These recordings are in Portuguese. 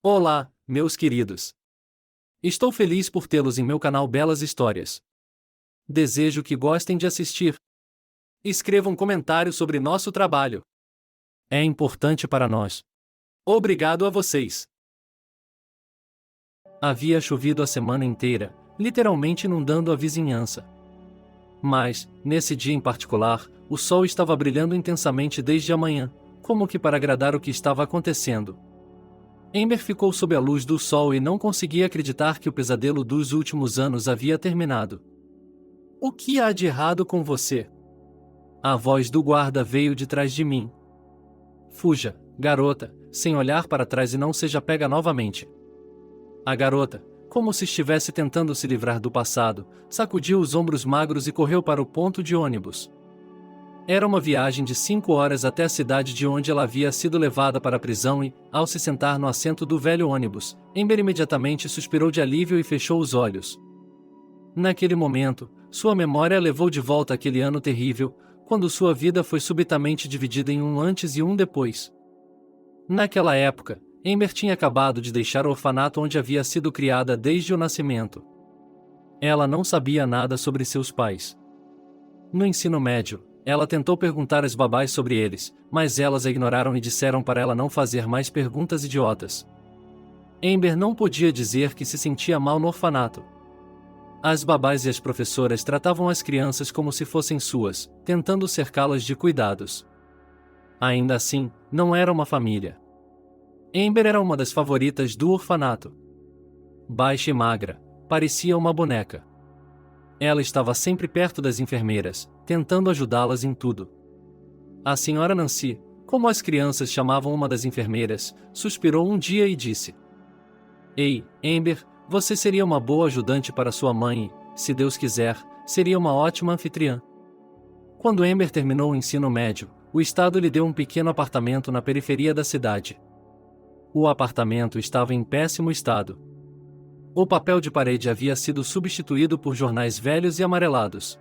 Olá, meus queridos. Estou feliz por tê-los em meu canal Belas Histórias. Desejo que gostem de assistir. Escrevam um comentário sobre nosso trabalho. É importante para nós. Obrigado a vocês. Havia chovido a semana inteira, literalmente inundando a vizinhança. Mas, nesse dia em particular, o sol estava brilhando intensamente desde a manhã, como que para agradar o que estava acontecendo. Amber ficou sob a luz do sol e não conseguia acreditar que o pesadelo dos últimos anos havia terminado. O que há de errado com você? A voz do guarda veio de trás de mim. Fuja, garota, sem olhar para trás e não seja pega novamente. A garota, como se estivesse tentando se livrar do passado, sacudiu os ombros magros e correu para o ponto de ônibus. Era uma viagem de 5 horas até a cidade de onde ela havia sido levada para a prisão e, ao se sentar no assento do velho ônibus, Amber imediatamente suspirou de alívio e fechou os olhos. Naquele momento, sua memória a levou de volta àquele ano terrível, quando sua vida foi subitamente dividida em um antes e um depois. Naquela época, Amber tinha acabado de deixar o orfanato onde havia sido criada desde o nascimento. Ela não sabia nada sobre seus pais. No ensino médio, ela tentou perguntar às babás sobre eles, mas elas a ignoraram e disseram para ela não fazer mais perguntas idiotas. Amber não podia dizer que se sentia mal no orfanato. As babás e as professoras tratavam as crianças como se fossem suas, tentando cercá-las de cuidados. Ainda assim, não era uma família. Amber era uma das favoritas do orfanato. Baixa e magra, parecia uma boneca. Ela estava sempre perto das enfermeiras, tentando ajudá-las em tudo. A senhora Nancy, como as crianças chamavam uma das enfermeiras, suspirou um dia e disse: Ei, Amber, você seria uma boa ajudante para sua mãe e, se Deus quiser, seria uma ótima anfitriã. Quando Amber terminou o ensino médio, o estado lhe deu um pequeno apartamento na periferia da cidade. O apartamento estava em péssimo estado. O papel de parede havia sido substituído por jornais velhos e amarelados.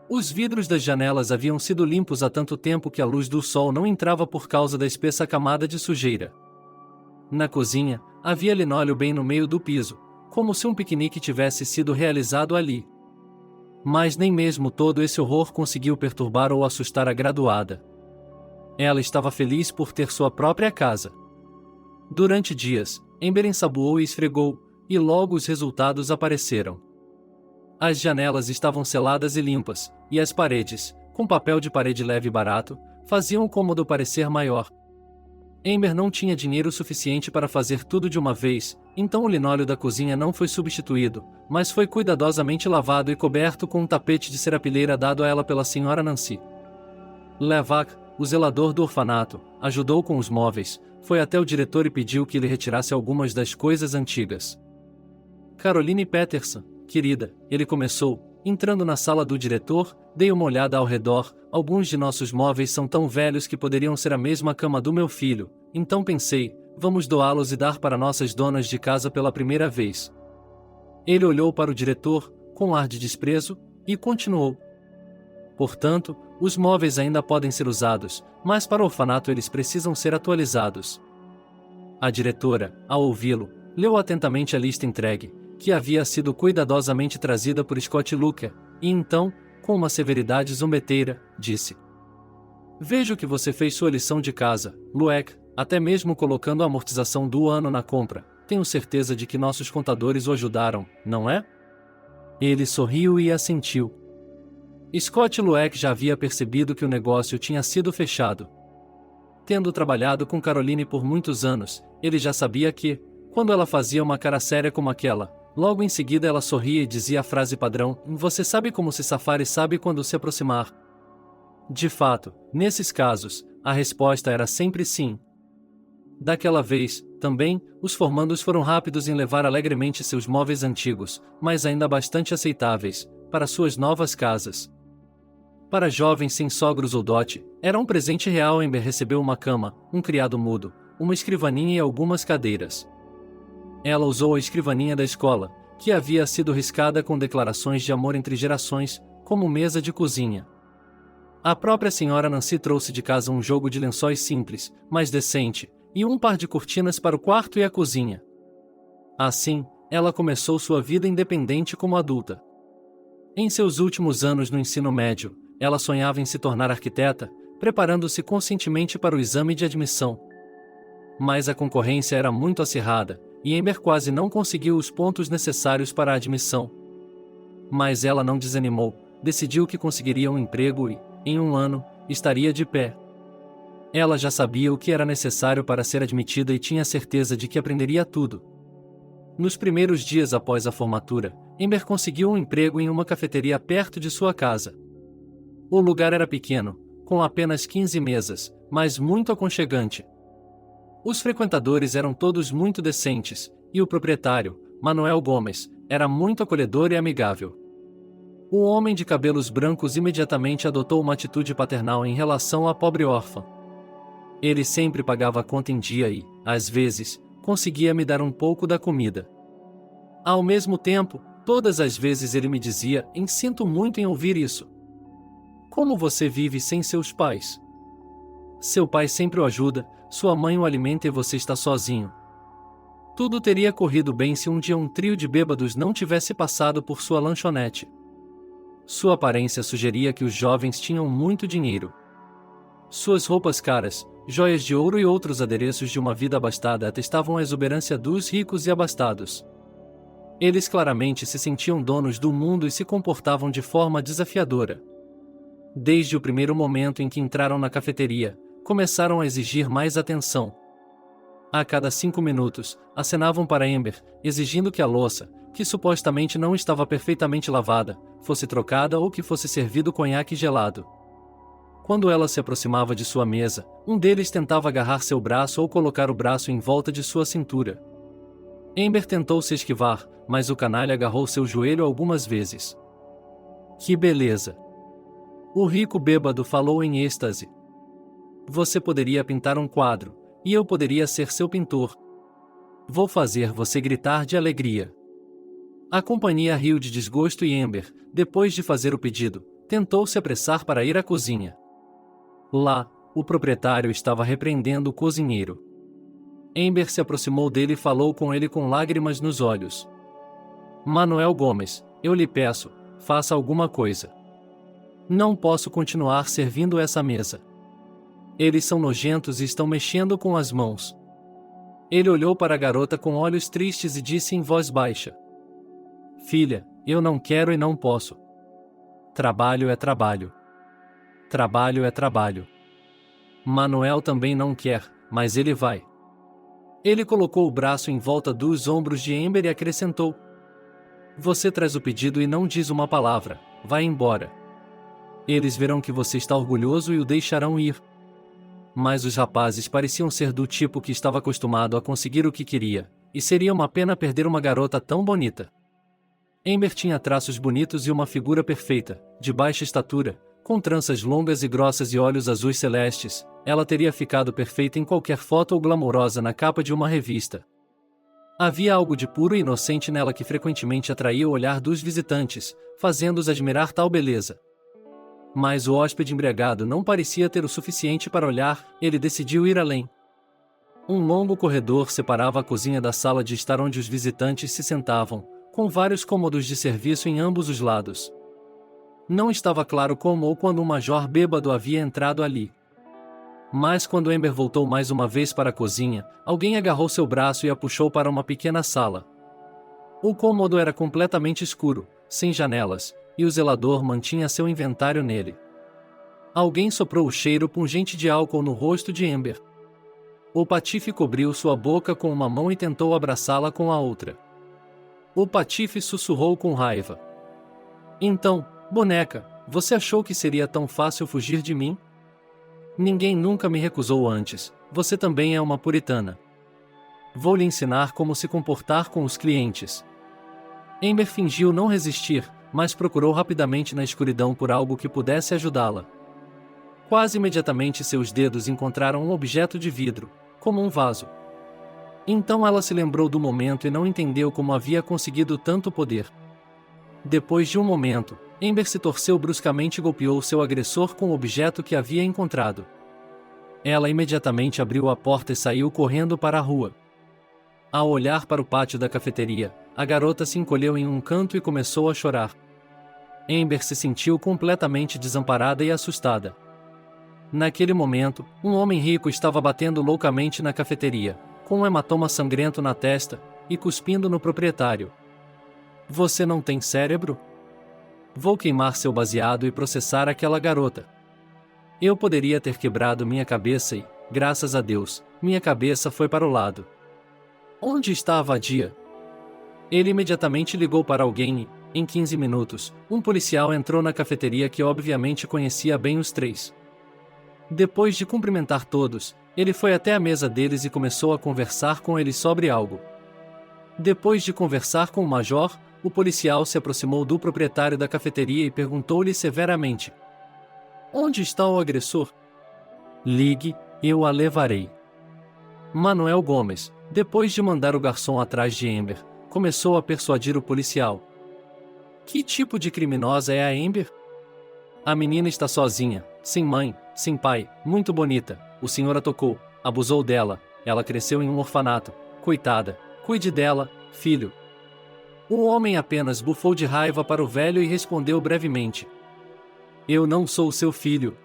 Os vidros das janelas haviam sido limpos há tanto tempo que a luz do sol não entrava por causa da espessa camada de sujeira. Na cozinha, havia linóleo bem no meio do piso, como se um piquenique tivesse sido realizado ali. Mas nem mesmo todo esse horror conseguiu perturbar ou assustar a graduada. Ela estava feliz por ter sua própria casa. Durante dias, Amber ensaboou e esfregou, e logo os resultados apareceram. As janelas estavam seladas e limpas, e as paredes, com papel de parede leve e barato, faziam o cômodo parecer maior. Amber não tinha dinheiro suficiente para fazer tudo de uma vez, então o linóleo da cozinha não foi substituído, mas foi cuidadosamente lavado e coberto com um tapete de serapilheira dado a ela pela senhora Nancy. Levac, o zelador do orfanato, ajudou com os móveis, foi até o diretor e pediu que ele retirasse algumas das coisas antigas. Caroline Peterson, querida, ele começou, entrando na sala do diretor, dei uma olhada ao redor, alguns de nossos móveis são tão velhos que poderiam ser a mesma cama do meu filho, então pensei, vamos doá-los e dar para nossas donas de casa pela primeira vez. Ele olhou para o diretor, com ar de desprezo, e continuou. Portanto, os móveis ainda podem ser usados, mas para o orfanato eles precisam ser atualizados. A diretora, ao ouvi-lo, leu atentamente a lista entregue, que havia sido cuidadosamente trazida por Scott Luker, e então, com uma severidade zombeteira, disse: Vejo que você fez sua lição de casa, Lueck, até mesmo colocando a amortização do ano na compra. Tenho certeza de que nossos contadores o ajudaram, não é? Ele sorriu e assentiu. Scott Lueck já havia percebido que o negócio tinha sido fechado. Tendo trabalhado com Caroline por muitos anos, ele já sabia que, quando ela fazia uma cara séria como aquela, logo em seguida ela sorria e dizia a frase padrão: Você sabe como se safar e sabe quando se aproximar. De fato, nesses casos, a resposta era sempre sim. Daquela vez, também, os formandos foram rápidos em levar alegremente seus móveis antigos, mas ainda bastante aceitáveis, para suas novas casas. Para jovens sem sogros ou dote, era um presente real. Amber recebeu uma cama, um criado mudo, uma escrivaninha e algumas cadeiras. Ela usou a escrivaninha da escola, que havia sido riscada com declarações de amor entre gerações, como mesa de cozinha. A própria senhora Nancy trouxe de casa um jogo de lençóis simples, mas decente, e um par de cortinas para o quarto e a cozinha. Assim, ela começou sua vida independente como adulta. Em seus últimos anos no ensino médio, ela sonhava em se tornar arquiteta, preparando-se conscientemente para o exame de admissão. Mas a concorrência era muito acirrada, e Amber quase não conseguiu os pontos necessários para a admissão. Mas ela não desanimou, decidiu que conseguiria um emprego e, em um ano, estaria de pé. Ela já sabia o que era necessário para ser admitida e tinha certeza de que aprenderia tudo. Nos primeiros dias após a formatura, Amber conseguiu um emprego em uma cafeteria perto de sua casa. O lugar era pequeno, com apenas 15 mesas, mas muito aconchegante. Os frequentadores eram todos muito decentes, e o proprietário, Manuel Gomes, era muito acolhedor e amigável. O homem de cabelos brancos imediatamente adotou uma atitude paternal em relação à pobre órfã. Ele sempre pagava a conta em dia e, às vezes, conseguia me dar um pouco da comida. Ao mesmo tempo, todas as vezes ele me dizia: sinto muito em ouvir isso. Como você vive sem seus pais? Seu pai sempre o ajuda, sua mãe o alimenta e você está sozinho. Tudo teria corrido bem se um dia um trio de bêbados não tivesse passado por sua lanchonete. Sua aparência sugeria que os jovens tinham muito dinheiro. Suas roupas caras, joias de ouro e outros adereços de uma vida abastada atestavam a exuberância dos ricos e abastados. Eles claramente se sentiam donos do mundo e se comportavam de forma desafiadora. Desde o primeiro momento em que entraram na cafeteria, começaram a exigir mais atenção. A cada 5 minutos, acenavam para Amber, exigindo que a louça, que supostamente não estava perfeitamente lavada, fosse trocada ou que fosse servido conhaque gelado. Quando ela se aproximava de sua mesa, um deles tentava agarrar seu braço ou colocar o braço em volta de sua cintura. Amber tentou se esquivar, mas o canalha agarrou seu joelho algumas vezes. Que beleza! O rico bêbado falou em êxtase. Você poderia pintar um quadro, e eu poderia ser seu pintor. Vou fazer você gritar de alegria. A companhia riu de desgosto e Amber, depois de fazer o pedido, tentou se apressar para ir à cozinha. Lá, o proprietário estava repreendendo o cozinheiro. Amber se aproximou dele e falou com ele com lágrimas nos olhos. Manuel Gomes, eu lhe peço, faça alguma coisa. Não posso continuar servindo essa mesa. Eles são nojentos e estão mexendo com as mãos. Ele olhou para a garota com olhos tristes e disse em voz baixa: Filha, eu não quero e não posso. Trabalho é trabalho. Trabalho é trabalho. Manuel também não quer, mas ele vai. Ele colocou o braço em volta dos ombros de Amber e acrescentou: Você traz o pedido e não diz uma palavra, vai embora. Eles verão que você está orgulhoso e o deixarão ir. Mas os rapazes pareciam ser do tipo que estava acostumado a conseguir o que queria, e seria uma pena perder uma garota tão bonita. Amber tinha traços bonitos e uma figura perfeita, de baixa estatura, com tranças longas e grossas e olhos azuis celestes. Ela teria ficado perfeita em qualquer foto ou glamourosa na capa de uma revista. Havia algo de puro e inocente nela que frequentemente atraía o olhar dos visitantes, fazendo-os admirar tal beleza. Mas o hóspede embriagado não parecia ter o suficiente para olhar, ele decidiu ir além. Um longo corredor separava a cozinha da sala de estar onde os visitantes se sentavam, com vários cômodos de serviço em ambos os lados. Não estava claro como ou quando um major bêbado havia entrado ali. Mas quando Amber voltou mais uma vez para a cozinha, alguém agarrou seu braço e a puxou para uma pequena sala. O cômodo era completamente escuro, sem janelas, e o zelador mantinha seu inventário nele. Alguém soprou o cheiro pungente de álcool no rosto de Amber. O patife cobriu sua boca com uma mão e tentou abraçá-la com a outra. O patife sussurrou com raiva: Então, boneca, você achou que seria tão fácil fugir de mim? Ninguém nunca me recusou antes, você também é uma puritana. Vou lhe ensinar como se comportar com os clientes. Amber fingiu não resistir, mas procurou rapidamente na escuridão por algo que pudesse ajudá-la. Quase imediatamente seus dedos encontraram um objeto de vidro, como um vaso. Então ela se lembrou do momento e não entendeu como havia conseguido tanto poder. Depois de um momento, Amber se torceu bruscamente e golpeou seu agressor com o objeto que havia encontrado. Ela imediatamente abriu a porta e saiu correndo para a rua. Ao olhar para o pátio da cafeteria, a garota se encolheu em um canto e começou a chorar. Amber se sentiu completamente desamparada e assustada. Naquele momento, um homem rico estava batendo loucamente na cafeteria, com um hematoma sangrento na testa, e cuspindo no proprietário. Você não tem cérebro? Vou queimar seu baseado e processar aquela garota. Eu poderia ter quebrado minha cabeça e, graças a Deus, minha cabeça foi para o lado. Onde está a vadia? Ele imediatamente ligou para alguém e, em 15 minutos, um policial entrou na cafeteria que obviamente conhecia bem os três. Depois de cumprimentar todos, ele foi até a mesa deles e começou a conversar com eles sobre algo. Depois de conversar com o major, o policial se aproximou do proprietário da cafeteria e perguntou-lhe severamente: Onde está o agressor? Ligue, eu a levarei. Manuel Gomes, depois de mandar o garçom atrás de Amber, começou a persuadir o policial. Que tipo de criminosa é a Amber? A menina está sozinha, sem mãe, sem pai, muito bonita, o senhor a tocou, abusou dela, ela cresceu em um orfanato, coitada, cuide dela, filho. O homem apenas bufou de raiva para o velho e respondeu brevemente: Eu não sou seu filho.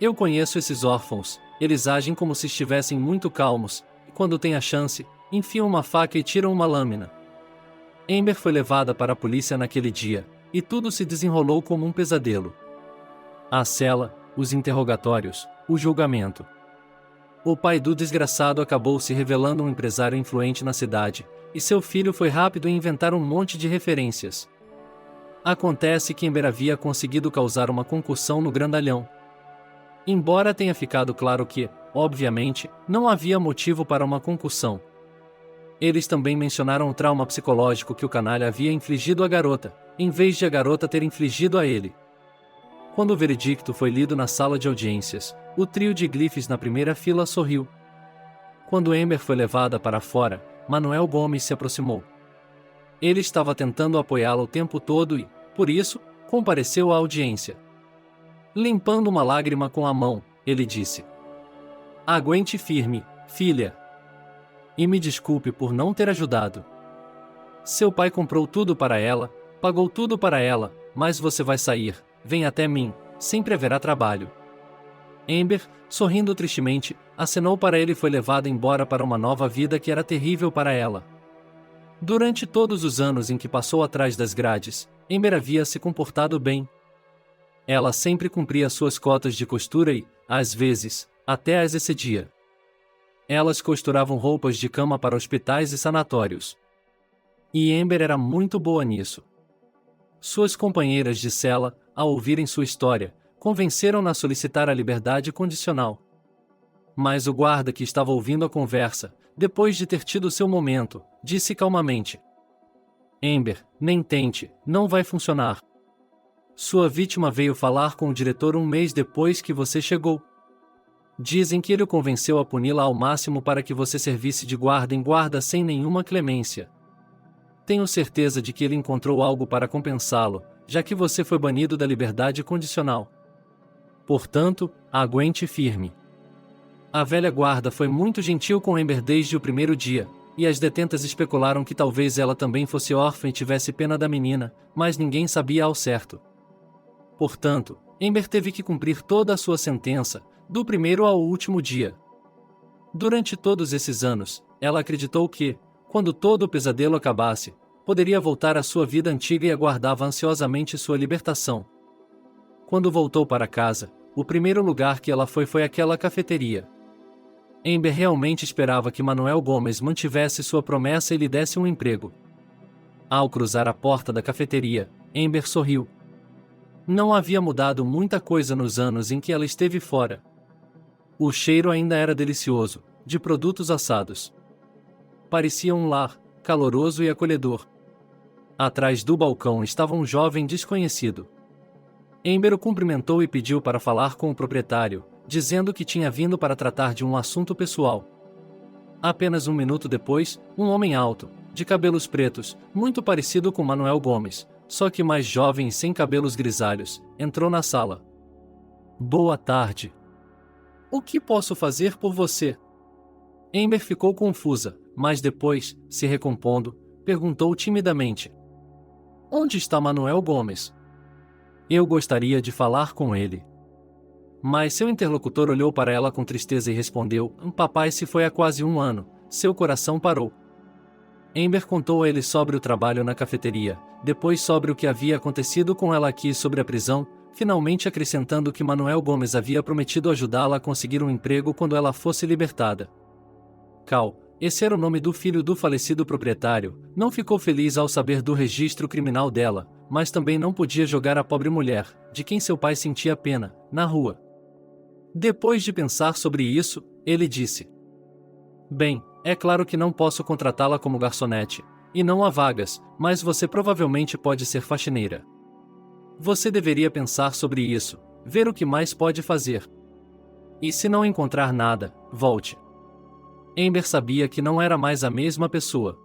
Eu conheço esses órfãos, eles agem como se estivessem muito calmos, e quando têm a chance, enfiam uma faca e tiram uma lâmina. Amber foi levada para a polícia naquele dia, e tudo se desenrolou como um pesadelo. A cela, os interrogatórios, o julgamento. O pai do desgraçado acabou se revelando um empresário influente na cidade, e seu filho foi rápido em inventar um monte de referências. Acontece que Amber havia conseguido causar uma concussão no grandalhão. Embora tenha ficado claro que, obviamente, não havia motivo para uma concussão. Eles também mencionaram o trauma psicológico que o canalha havia infligido à garota, em vez de a garota ter infligido a ele. Quando o veredicto foi lido na sala de audiências, o trio de Glyphs na primeira fila sorriu. Quando Amber foi levada para fora, Manuel Gomes se aproximou. Ele estava tentando apoiá-la o tempo todo e, por isso, compareceu à audiência. Limpando uma lágrima com a mão, ele disse: Aguente firme, filha. E me desculpe por não ter ajudado. Seu pai comprou tudo para ela, pagou tudo para ela, mas você vai sair, vem até mim, sempre haverá trabalho. Amber, sorrindo tristemente, acenou para ele e foi levada embora para uma nova vida que era terrível para ela. Durante todos os anos em que passou atrás das grades, Amber havia se comportado bem. Ela sempre cumpria suas cotas de costura e, às vezes, até as excedia. Elas costuravam roupas de cama para hospitais e sanatórios. E Amber era muito boa nisso. Suas companheiras de cela, ao ouvirem sua história, convenceram-na a solicitar a liberdade condicional. Mas o guarda que estava ouvindo a conversa, depois de ter tido seu momento, disse calmamente: Amber, nem tente, não vai funcionar. Sua vítima veio falar com o diretor um mês depois que você chegou. Dizem que ele o convenceu a puni-la ao máximo para que você servisse de guarda em guarda sem nenhuma clemência. Tenho certeza de que ele encontrou algo para compensá-lo, já que você foi banido da liberdade condicional. Portanto, aguente firme. A velha guarda foi muito gentil com Amber desde o primeiro dia, e as detentas especularam que talvez ela também fosse órfã e tivesse pena da menina, mas ninguém sabia ao certo. Portanto, Amber teve que cumprir toda a sua sentença, do primeiro ao último dia. Durante todos esses anos, ela acreditou que, quando todo o pesadelo acabasse, poderia voltar à sua vida antiga e aguardava ansiosamente sua libertação. Quando voltou para casa, o primeiro lugar que ela foi aquela cafeteria. Amber realmente esperava que Manuel Gomes mantivesse sua promessa e lhe desse um emprego. Ao cruzar a porta da cafeteria, Amber sorriu. Não havia mudado muita coisa nos anos em que ela esteve fora. O cheiro ainda era delicioso, de produtos assados. Parecia um lar, caloroso e acolhedor. Atrás do balcão estava um jovem desconhecido. Amber o cumprimentou e pediu para falar com o proprietário, dizendo que tinha vindo para tratar de um assunto pessoal. Apenas um minuto depois, um homem alto, de cabelos pretos, muito parecido com Manuel Gomes, só que mais jovem e sem cabelos grisalhos, entrou na sala. Boa tarde. O que posso fazer por você? Amber ficou confusa, mas depois, se recompondo, perguntou timidamente: Onde está Manuel Gomes? Eu gostaria de falar com ele. Mas seu interlocutor olhou para ela com tristeza e respondeu: Papai se foi há quase 1 ano. Seu coração parou. Amber contou a ele sobre o trabalho na cafeteria, depois sobre o que havia acontecido com ela aqui sobre a prisão, finalmente acrescentando que Manuel Gomes havia prometido ajudá-la a conseguir um emprego quando ela fosse libertada. Cal, esse era o nome do filho do falecido proprietário, não ficou feliz ao saber do registro criminal dela, mas também não podia jogar a pobre mulher, de quem seu pai sentia pena, na rua. Depois de pensar sobre isso, ele disse: Bem, é claro que não posso contratá-la como garçonete, e não há vagas, mas você provavelmente pode ser faxineira. Você deveria pensar sobre isso, ver o que mais pode fazer. E se não encontrar nada, volte. Amber sabia que não era mais a mesma pessoa.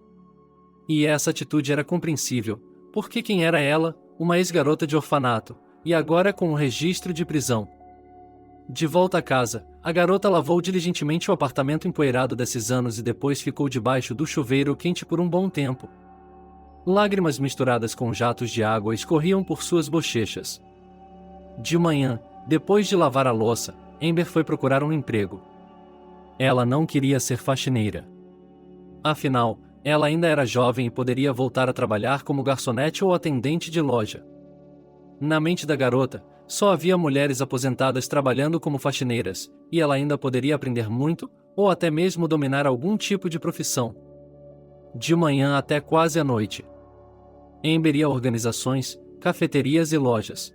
E essa atitude era compreensível, porque quem era ela, uma ex-garota de orfanato, e agora com um registro de prisão? De volta a casa, a garota lavou diligentemente o apartamento empoeirado desses anos e depois ficou debaixo do chuveiro quente por um bom tempo. Lágrimas misturadas com jatos de água escorriam por suas bochechas. De manhã, depois de lavar a louça, Amber foi procurar um emprego. Ela não queria ser faxineira. Afinal, ela ainda era jovem e poderia voltar a trabalhar como garçonete ou atendente de loja. Na mente da garota, só havia mulheres aposentadas trabalhando como faxineiras, e ela ainda poderia aprender muito, ou até mesmo dominar algum tipo de profissão. De manhã até quase à noite, Amber ia a organizações, cafeterias e lojas,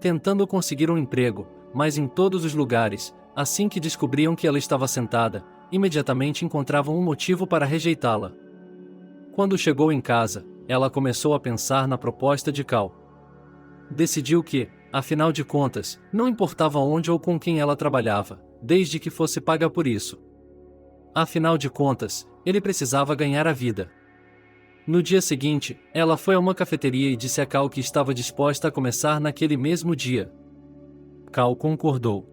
tentando conseguir um emprego, mas em todos os lugares, assim que descobriam que ela estava sentada, imediatamente encontravam um motivo para rejeitá-la. Quando chegou em casa, ela começou a pensar na proposta de Cal. Decidiu que, afinal de contas, não importava onde ou com quem ela trabalhava, desde que fosse paga por isso. Afinal de contas, ele precisava ganhar a vida. No dia seguinte, ela foi a uma cafeteria e disse a Cal que estava disposta a começar naquele mesmo dia. Cal concordou.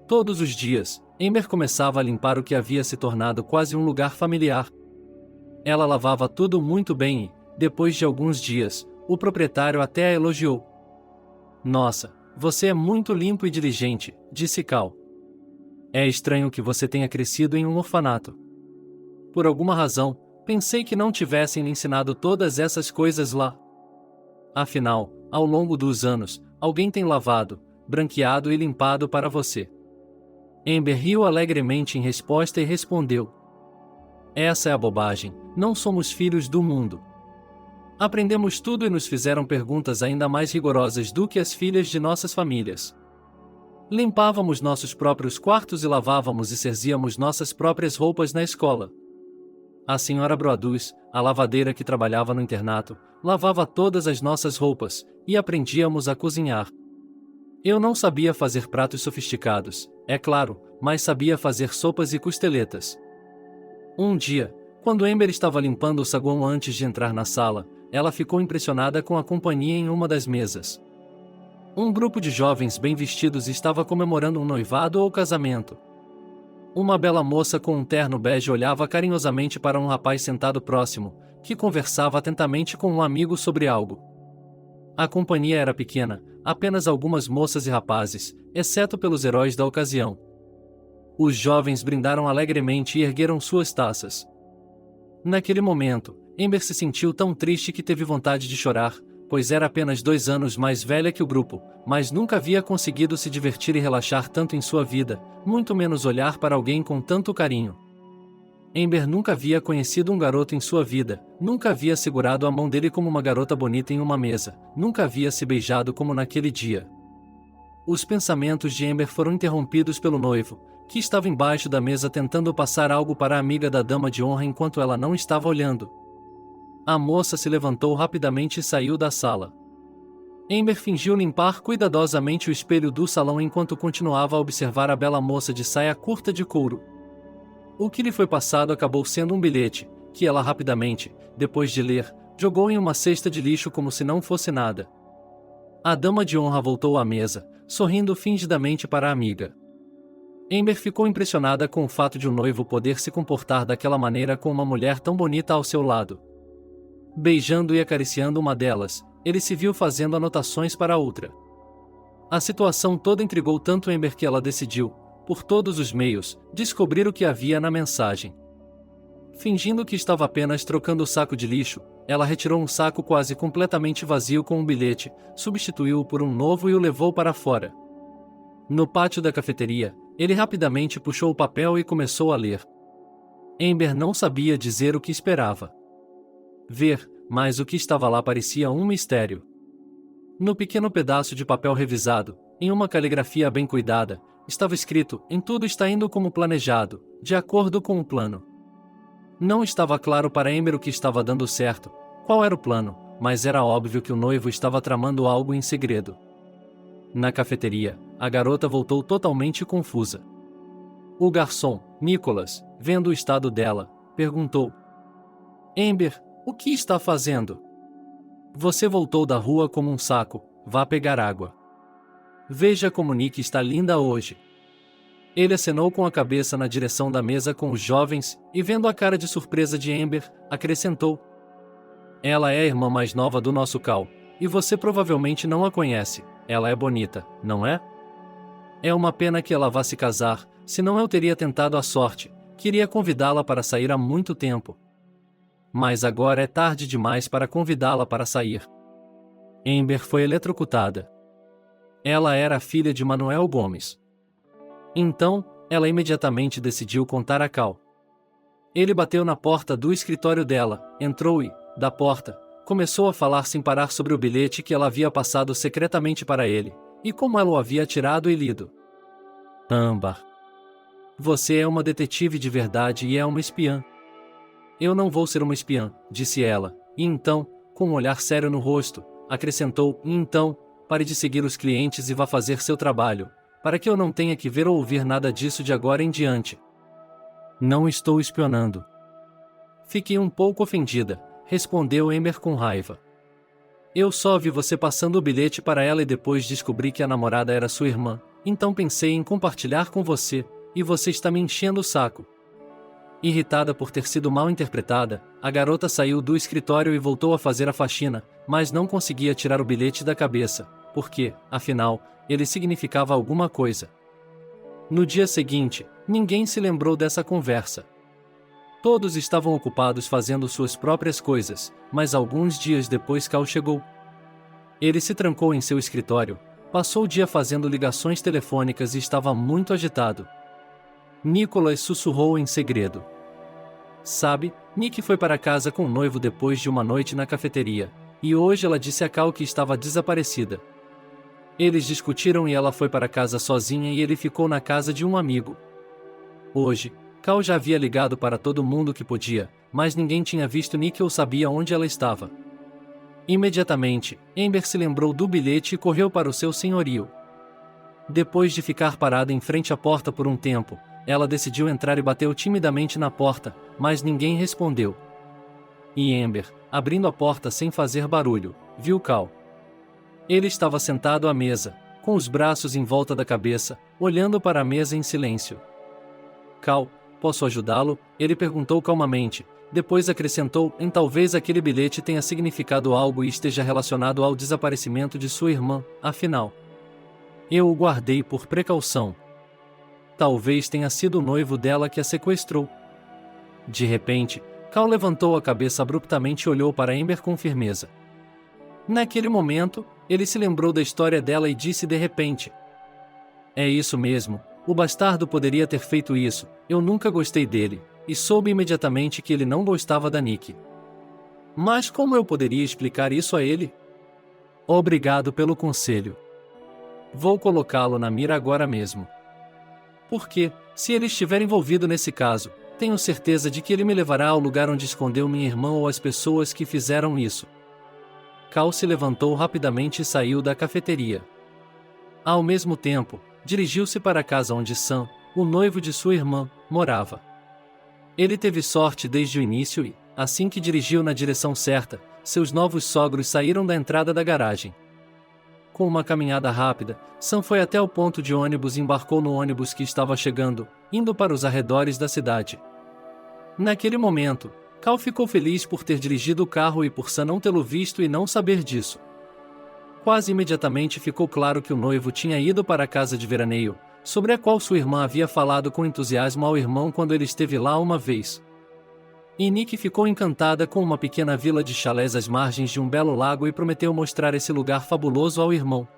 Todos os dias, Amber começava a limpar o que havia se tornado quase um lugar familiar. Ela lavava tudo muito bem e, depois de alguns dias, o proprietário até a elogiou. Nossa, você é muito limpo e diligente, disse Cal. É estranho que você tenha crescido em um orfanato. Por alguma razão, pensei que não tivessem lhe ensinado todas essas coisas lá. Afinal, ao longo dos anos, alguém tem lavado, branqueado e limpado para você. Amber riu alegremente em resposta e respondeu: Essa é a bobagem, não somos filhos do mundo. Aprendemos tudo e nos fizeram perguntas ainda mais rigorosas do que as filhas de nossas famílias. Limpávamos nossos próprios quartos e lavávamos e cerzíamos nossas próprias roupas na escola. A senhora Broadus, a lavadeira que trabalhava no internato, lavava todas as nossas roupas, e aprendíamos a cozinhar. Eu não sabia fazer pratos sofisticados, é claro, mas sabia fazer sopas e costeletas. Um dia, quando Amber estava limpando o saguão antes de entrar na sala, ela ficou impressionada com a companhia em uma das mesas. Um grupo de jovens bem vestidos estava comemorando um noivado ou casamento. Uma bela moça com um terno bege olhava carinhosamente para um rapaz sentado próximo, que conversava atentamente com um amigo sobre algo. A companhia era pequena, apenas algumas moças e rapazes, exceto pelos heróis da ocasião. Os jovens brindaram alegremente e ergueram suas taças. Naquele momento, Amber se sentiu tão triste que teve vontade de chorar, pois era apenas 2 anos mais velha que o grupo, mas nunca havia conseguido se divertir e relaxar tanto em sua vida, muito menos olhar para alguém com tanto carinho. Amber nunca havia conhecido um garoto em sua vida, nunca havia segurado a mão dele como uma garota bonita em uma mesa, nunca havia se beijado como naquele dia. Os pensamentos de Amber foram interrompidos pelo noivo, que estava embaixo da mesa tentando passar algo para a amiga da dama de honra enquanto ela não estava olhando. A moça se levantou rapidamente e saiu da sala. Amber fingiu limpar cuidadosamente o espelho do salão enquanto continuava a observar a bela moça de saia curta de couro. O que lhe foi passado acabou sendo um bilhete, que ela rapidamente, depois de ler, jogou em uma cesta de lixo como se não fosse nada. A dama de honra voltou à mesa, sorrindo fingidamente para a amiga. Amber ficou impressionada com o fato de um noivo poder se comportar daquela maneira com uma mulher tão bonita ao seu lado. Beijando e acariciando uma delas, ele se viu fazendo anotações para a outra. A situação toda intrigou tanto Amber que ela decidiu, por todos os meios, descobrir o que havia na mensagem. Fingindo que estava apenas trocando o saco de lixo, ela retirou um saco quase completamente vazio com um bilhete, substituiu-o por um novo e o levou para fora. No pátio da cafeteria, ele rapidamente puxou o papel e começou a ler. Amber não sabia dizer o que esperava ver, mas o que estava lá parecia um mistério. No pequeno pedaço de papel revisado, em uma caligrafia bem cuidada, estava escrito: "Em tudo está indo como planejado, de acordo com o plano." Não estava claro para Amber o que estava dando certo, qual era o plano, mas era óbvio que o noivo estava tramando algo em segredo. Na cafeteria, a garota voltou totalmente confusa. O garçom, Nicholas, vendo o estado dela, perguntou: "Amber, o que está fazendo?" "Você voltou da rua como um saco, vá pegar água. Veja como Nick está linda hoje." Ele acenou com a cabeça na direção da mesa com os jovens, e vendo a cara de surpresa de Amber, acrescentou: "Ela é a irmã mais nova do nosso Cal, e você provavelmente não a conhece. Ela é bonita, não é? É uma pena que ela vá se casar, senão eu teria tentado a sorte, queria convidá-la para sair há muito tempo. Mas agora é tarde demais para convidá-la para sair." Amber foi eletrocutada. Ela era a filha de Manuel Gomes. Então, ela imediatamente decidiu contar a Cal. Ele bateu na porta do escritório dela, entrou e, da porta, começou a falar sem parar sobre o bilhete que ela havia passado secretamente para ele, e como ela o havia tirado e lido. "Amber, você é uma detetive de verdade e é uma espiã." "Eu não vou ser uma espiã", disse ela, e então, com um olhar sério no rosto, acrescentou: "E então, pare de seguir os clientes e vá fazer seu trabalho, para que eu não tenha que ver ou ouvir nada disso de agora em diante." "Não estou espionando." "Fiquei um pouco ofendida", respondeu Amber com raiva. "Eu só vi você passando o bilhete para ela e depois descobri que a namorada era sua irmã, então pensei em compartilhar com você, e você está me enchendo o saco." Irritada por ter sido mal interpretada, a garota saiu do escritório e voltou a fazer a faxina, mas não conseguia tirar o bilhete da cabeça, porque, afinal, ele significava alguma coisa. No dia seguinte, ninguém se lembrou dessa conversa. Todos estavam ocupados fazendo suas próprias coisas, mas alguns dias depois Cal chegou. Ele se trancou em seu escritório, passou o dia fazendo ligações telefônicas e estava muito agitado. Nicholas sussurrou em segredo: "Sabe, Nick foi para casa com o noivo depois de uma noite na cafeteria, e hoje ela disse a Cal que estava desaparecida. Eles discutiram e ela foi para casa sozinha e ele ficou na casa de um amigo. Hoje, Cal já havia ligado para todo mundo que podia, mas ninguém tinha visto Nick ou sabia onde ela estava." Imediatamente, Amber se lembrou do bilhete e correu para o seu senhorio. Depois de ficar parada em frente à porta por um tempo, ela decidiu entrar e bateu timidamente na porta, mas ninguém respondeu. E Amber, abrindo a porta sem fazer barulho, viu Cal. Ele estava sentado à mesa, com os braços em volta da cabeça, olhando para a mesa em silêncio. "Cal, posso ajudá-lo?" ele perguntou calmamente, depois acrescentou: Talvez aquele bilhete tenha significado algo e esteja relacionado ao desaparecimento de sua irmã, afinal. Eu o guardei por precaução. Talvez tenha sido o noivo dela que a sequestrou." De repente, Cal levantou a cabeça abruptamente e olhou para Amber com firmeza. Naquele momento, ele se lembrou da história dela e disse de repente: "É isso mesmo, o bastardo poderia ter feito isso, eu nunca gostei dele, e soube imediatamente que ele não gostava da Nick. Mas como eu poderia explicar isso a ele?" "Obrigado pelo conselho. Vou colocá-lo na mira agora mesmo. Porque, se ele estiver envolvido nesse caso, tenho certeza de que ele me levará ao lugar onde escondeu minha irmã ou as pessoas que fizeram isso." Cal se levantou rapidamente e saiu da cafeteria. Ao mesmo tempo, dirigiu-se para a casa onde Sam, o noivo de sua irmã, morava. Ele teve sorte desde o início e, assim que dirigiu na direção certa, seus novos sogros saíram da entrada da garagem. com uma caminhada rápida, Sam foi até o ponto de ônibus e embarcou no ônibus que estava chegando, indo para os arredores da cidade. Naquele momento, Cal ficou feliz por ter dirigido o carro e por Sam não tê-lo visto e não saber disso. Quase imediatamente ficou claro que o noivo tinha ido para a casa de veraneio, sobre a qual sua irmã havia falado com entusiasmo ao irmão quando ele esteve lá uma vez. E Nick ficou encantada com uma pequena vila de chalés às margens de um belo lago e prometeu mostrar esse lugar fabuloso ao irmão.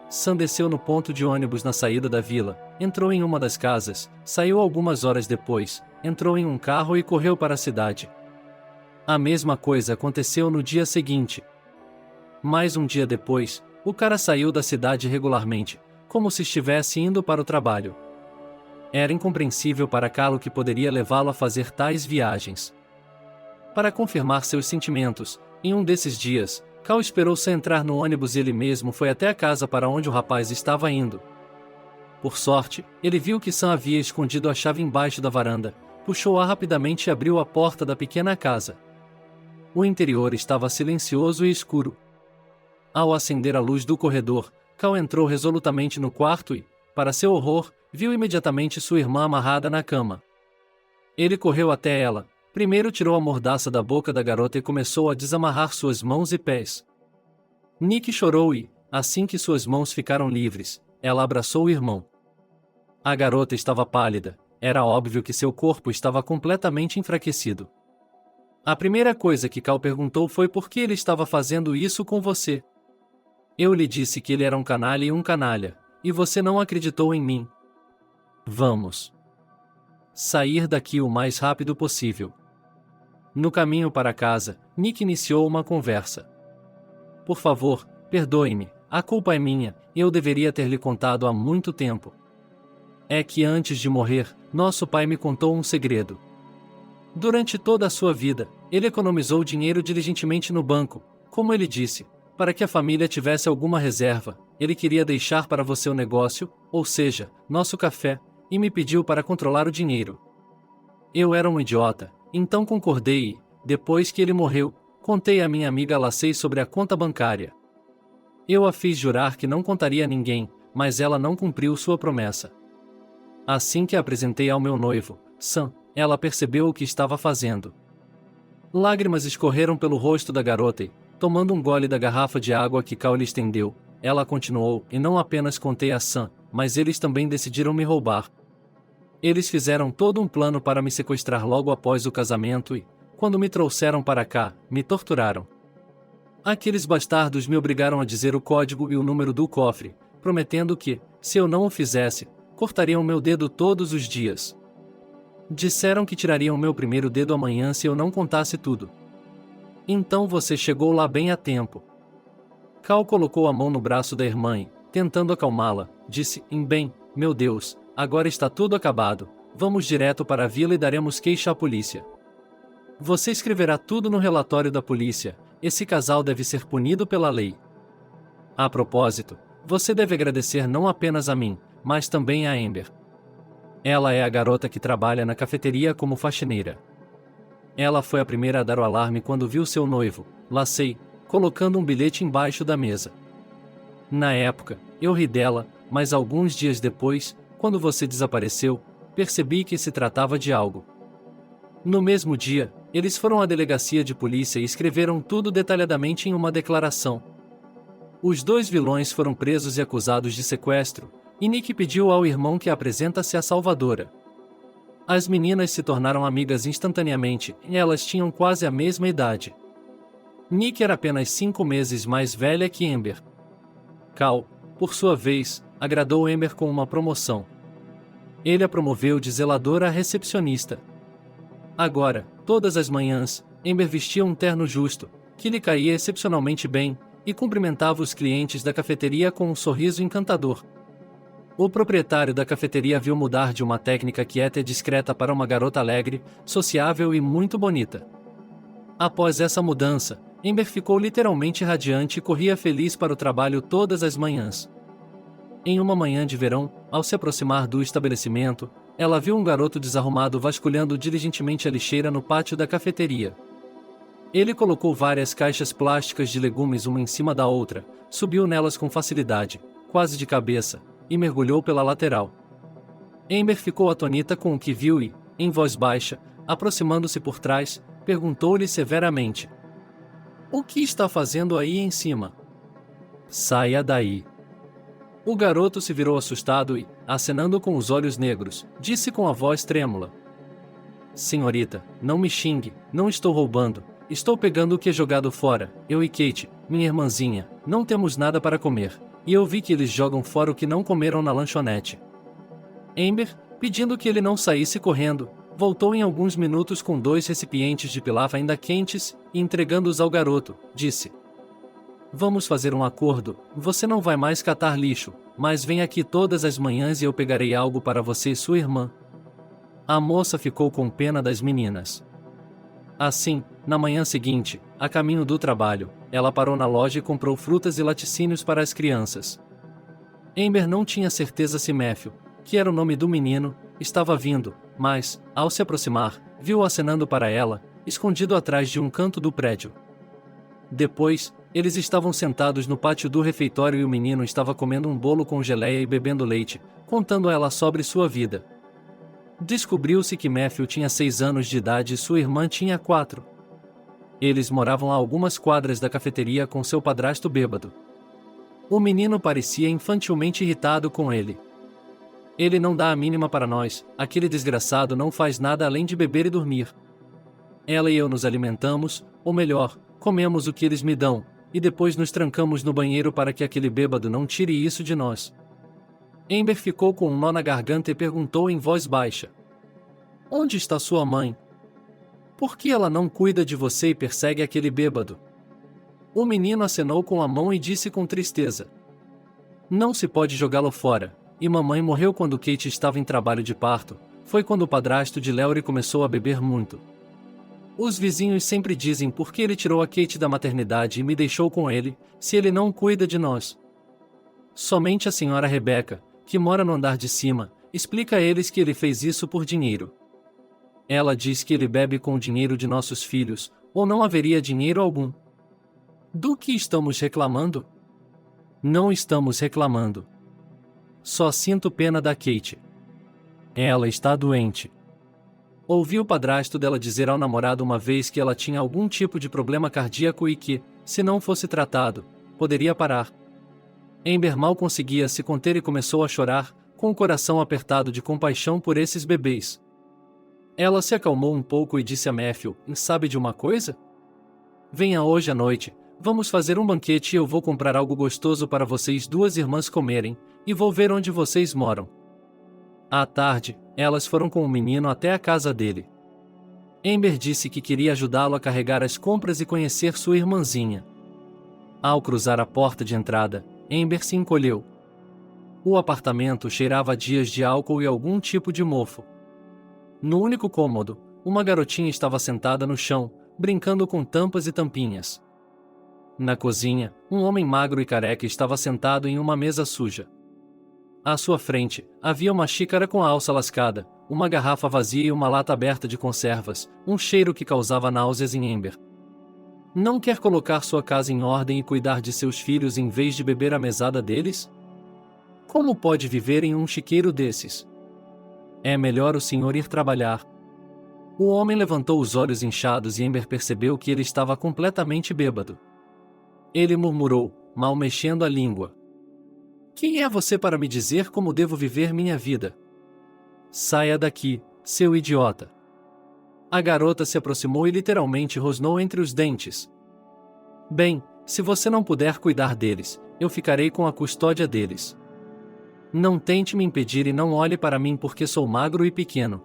Sam desceu no ponto de ônibus na saída da vila, entrou em uma das casas, saiu algumas horas depois, entrou em um carro e correu para a cidade. A mesma coisa aconteceu no dia seguinte. Mais um dia depois, o cara saiu da cidade regularmente, como se estivesse indo para o trabalho. Era incompreensível para Cal o que poderia levá-lo a fazer tais viagens. Para confirmar seus sentimentos, em um desses dias, Cal esperou Sam entrar no ônibus e ele mesmo foi até a casa para onde o rapaz estava indo. Por sorte, ele viu que Sam havia escondido a chave embaixo da varanda, puxou-a rapidamente e abriu a porta da pequena casa. O interior estava silencioso e escuro. Ao acender a luz do corredor, Cal entrou resolutamente no quarto e, para seu horror, viu imediatamente sua irmã amarrada na cama. Ele correu até ela, primeiro tirou a mordaça da boca da garota e começou a desamarrar suas mãos e pés. Nick chorou e, assim que suas mãos ficaram livres, ela abraçou o irmão. A garota estava pálida, era óbvio que seu corpo estava completamente enfraquecido. A primeira coisa que Cal perguntou foi por que ele estava fazendo isso com você. Eu lhe disse que ele era um canalha e um canalha, e você não acreditou em mim. Vamos sair daqui o mais rápido possível. No caminho para casa, Nick iniciou uma conversa. Por favor, perdoe-me, a culpa é minha, eu deveria ter lhe contado há muito tempo. É que antes de morrer, nosso pai me contou um segredo. Durante toda a sua vida, ele economizou dinheiro diligentemente no banco, como ele disse, para que a família tivesse alguma reserva. Ele queria deixar para você o negócio, ou seja, nosso café, e me pediu para controlar o dinheiro. Eu era um idiota, então concordei e, depois que ele morreu, contei à minha amiga Lacey sobre a conta bancária. Eu a fiz jurar que não contaria a ninguém, mas ela não cumpriu sua promessa. Assim que a apresentei ao meu noivo, Sam, ela percebeu o que estava fazendo. Lágrimas escorreram pelo rosto da garota e, tomando um gole da garrafa de água que Cal lhe estendeu, ela continuou, e não apenas contei a Sam, mas eles também decidiram me roubar. Eles fizeram todo um plano para me sequestrar logo após o casamento e, quando me trouxeram para cá, me torturaram. Aqueles bastardos me obrigaram a dizer o código e o número do cofre, prometendo que, se eu não o fizesse, cortariam meu dedo todos os dias. Disseram que tirariam meu primeiro dedo amanhã se eu não contasse tudo. Então você chegou lá bem a tempo. Cal colocou a mão no braço da irmã e, tentando acalmá-la, disse, bem, meu Deus, agora está tudo acabado, vamos direto para a vila e daremos queixa à polícia. Você escreverá tudo no relatório da polícia, esse casal deve ser punido pela lei. A propósito, você deve agradecer não apenas a mim, mas também a Amber. Ela é a garota que trabalha na cafeteria como faxineira. Ela foi a primeira a dar o alarme quando viu seu noivo, Lacey, colocando um bilhete embaixo da mesa. Na época, eu ri dela, mas alguns dias depois, quando você desapareceu, percebi que se tratava de algo. No mesmo dia, eles foram à delegacia de polícia e escreveram tudo detalhadamente em uma declaração. Os dois vilões foram presos e acusados de sequestro, e Nick pediu ao irmão que apresentasse a salvadora. As meninas se tornaram amigas instantaneamente e elas tinham quase a mesma idade. Nick era apenas 5 meses mais velha que Amber. Cal, por sua vez, agradou Amber com uma promoção. Ele a promoveu de zeladora a recepcionista. Agora, todas as manhãs, Amber vestia um terno justo, que lhe caía excepcionalmente bem, e cumprimentava os clientes da cafeteria com um sorriso encantador. O proprietário da cafeteria viu mudar de uma técnica quieta e discreta para uma garota alegre, sociável e muito bonita. Após essa mudança, Amber ficou literalmente radiante e corria feliz para o trabalho todas as manhãs. Em uma manhã de verão, ao se aproximar do estabelecimento, ela viu um garoto desarrumado vasculhando diligentemente a lixeira no pátio da cafeteria. Ele colocou várias caixas plásticas de legumes uma em cima da outra, subiu nelas com facilidade, quase de cabeça, e mergulhou pela lateral. Amber ficou atonita com o que viu e, em voz baixa, aproximando-se por trás, perguntou-lhe severamente: "O que está fazendo aí em cima?" "Saia daí." O garoto se virou assustado e, acenando com os olhos negros, disse com a voz trêmula: "Senhorita, não me xingue, não estou roubando, estou pegando o que é jogado fora. Eu e Kate, minha irmãzinha, não temos nada para comer, e eu vi que eles jogam fora o que não comeram na lanchonete." Amber, pedindo que ele não saísse correndo, voltou em alguns minutos com 2 recipientes de pilaf ainda quentes, e entregando-os ao garoto, disse: "Vamos fazer um acordo, você não vai mais catar lixo, mas vem aqui todas as manhãs e eu pegarei algo para você e sua irmã." A moça ficou com pena das meninas. Assim, na manhã seguinte, a caminho do trabalho, ela parou na loja e comprou frutas e laticínios para as crianças. Amber não tinha certeza se Matthew, que era o nome do menino, estava vindo, mas, ao se aproximar, viu-o acenando para ela, escondido atrás de um canto do prédio. Depois, eles estavam sentados no pátio do refeitório e o menino estava comendo um bolo com geleia e bebendo leite, contando a ela sobre sua vida. Descobriu-se que Matthew tinha 6 anos de idade e sua irmã tinha 4. Eles moravam a algumas quadras da cafeteria com seu padrasto bêbado. O menino parecia infantilmente irritado com ele. "Ele não dá a mínima para nós, aquele desgraçado não faz nada além de beber e dormir. Ela e eu nos alimentamos, ou melhor, comemos o que eles me dão, e depois nos trancamos no banheiro para que aquele bêbado não tire isso de nós." Amber ficou com um nó na garganta e perguntou em voz baixa: "Onde está sua mãe? Por que ela não cuida de você e persegue aquele bêbado?" O menino acenou com a mão e disse com tristeza: "Não se pode jogá-lo fora, e mamãe morreu quando Kate estava em trabalho de parto, foi quando o padrasto de Leury começou a beber muito. Os vizinhos sempre dizem por que ele tirou a Kate da maternidade e me deixou com ele, se ele não cuida de nós. Somente a senhora Rebecca, que mora no andar de cima, explica a eles que ele fez isso por dinheiro. Ela diz que ele bebe com o dinheiro de nossos filhos, ou não haveria dinheiro algum. Do que estamos reclamando? Não estamos reclamando. Só sinto pena da Kate. Ela está doente." Ouvi o padrasto dela dizer ao namorado uma vez que ela tinha algum tipo de problema cardíaco e que, se não fosse tratado, poderia parar. Amber mal conseguia se conter e começou a chorar, com o coração apertado de compaixão por esses bebês. Ela se acalmou um pouco e disse a Matthew: "Sabe de uma coisa? Venha hoje à noite, vamos fazer um banquete e eu vou comprar algo gostoso para vocês 2 irmãs comerem, e vou ver onde vocês moram." À tarde, elas foram com o menino até a casa dele. Amber disse que queria ajudá-lo a carregar as compras e conhecer sua irmãzinha. Ao cruzar a porta de entrada, Amber se encolheu. O apartamento cheirava a dias de álcool e algum tipo de mofo. No único cômodo, uma garotinha estava sentada no chão, brincando com tampas e tampinhas. Na cozinha, um homem magro e careca estava sentado em uma mesa suja. À sua frente, havia uma xícara com a alça lascada, uma garrafa vazia e uma lata aberta de conservas, um cheiro que causava náuseas em Amber. Não quer colocar sua casa em ordem e cuidar de seus filhos em vez de beber a mesada deles? Como pode viver em um chiqueiro desses? É melhor o senhor ir trabalhar. O homem levantou os olhos inchados e Amber percebeu que ele estava completamente bêbado. Ele murmurou, mal mexendo a língua: "Quem é você para me dizer como devo viver minha vida? Saia daqui, seu idiota." A garota se aproximou e literalmente rosnou entre os dentes. "Bem, se você não puder cuidar deles, eu ficarei com a custódia deles. Não tente me impedir e não olhe para mim porque sou magro e pequeno.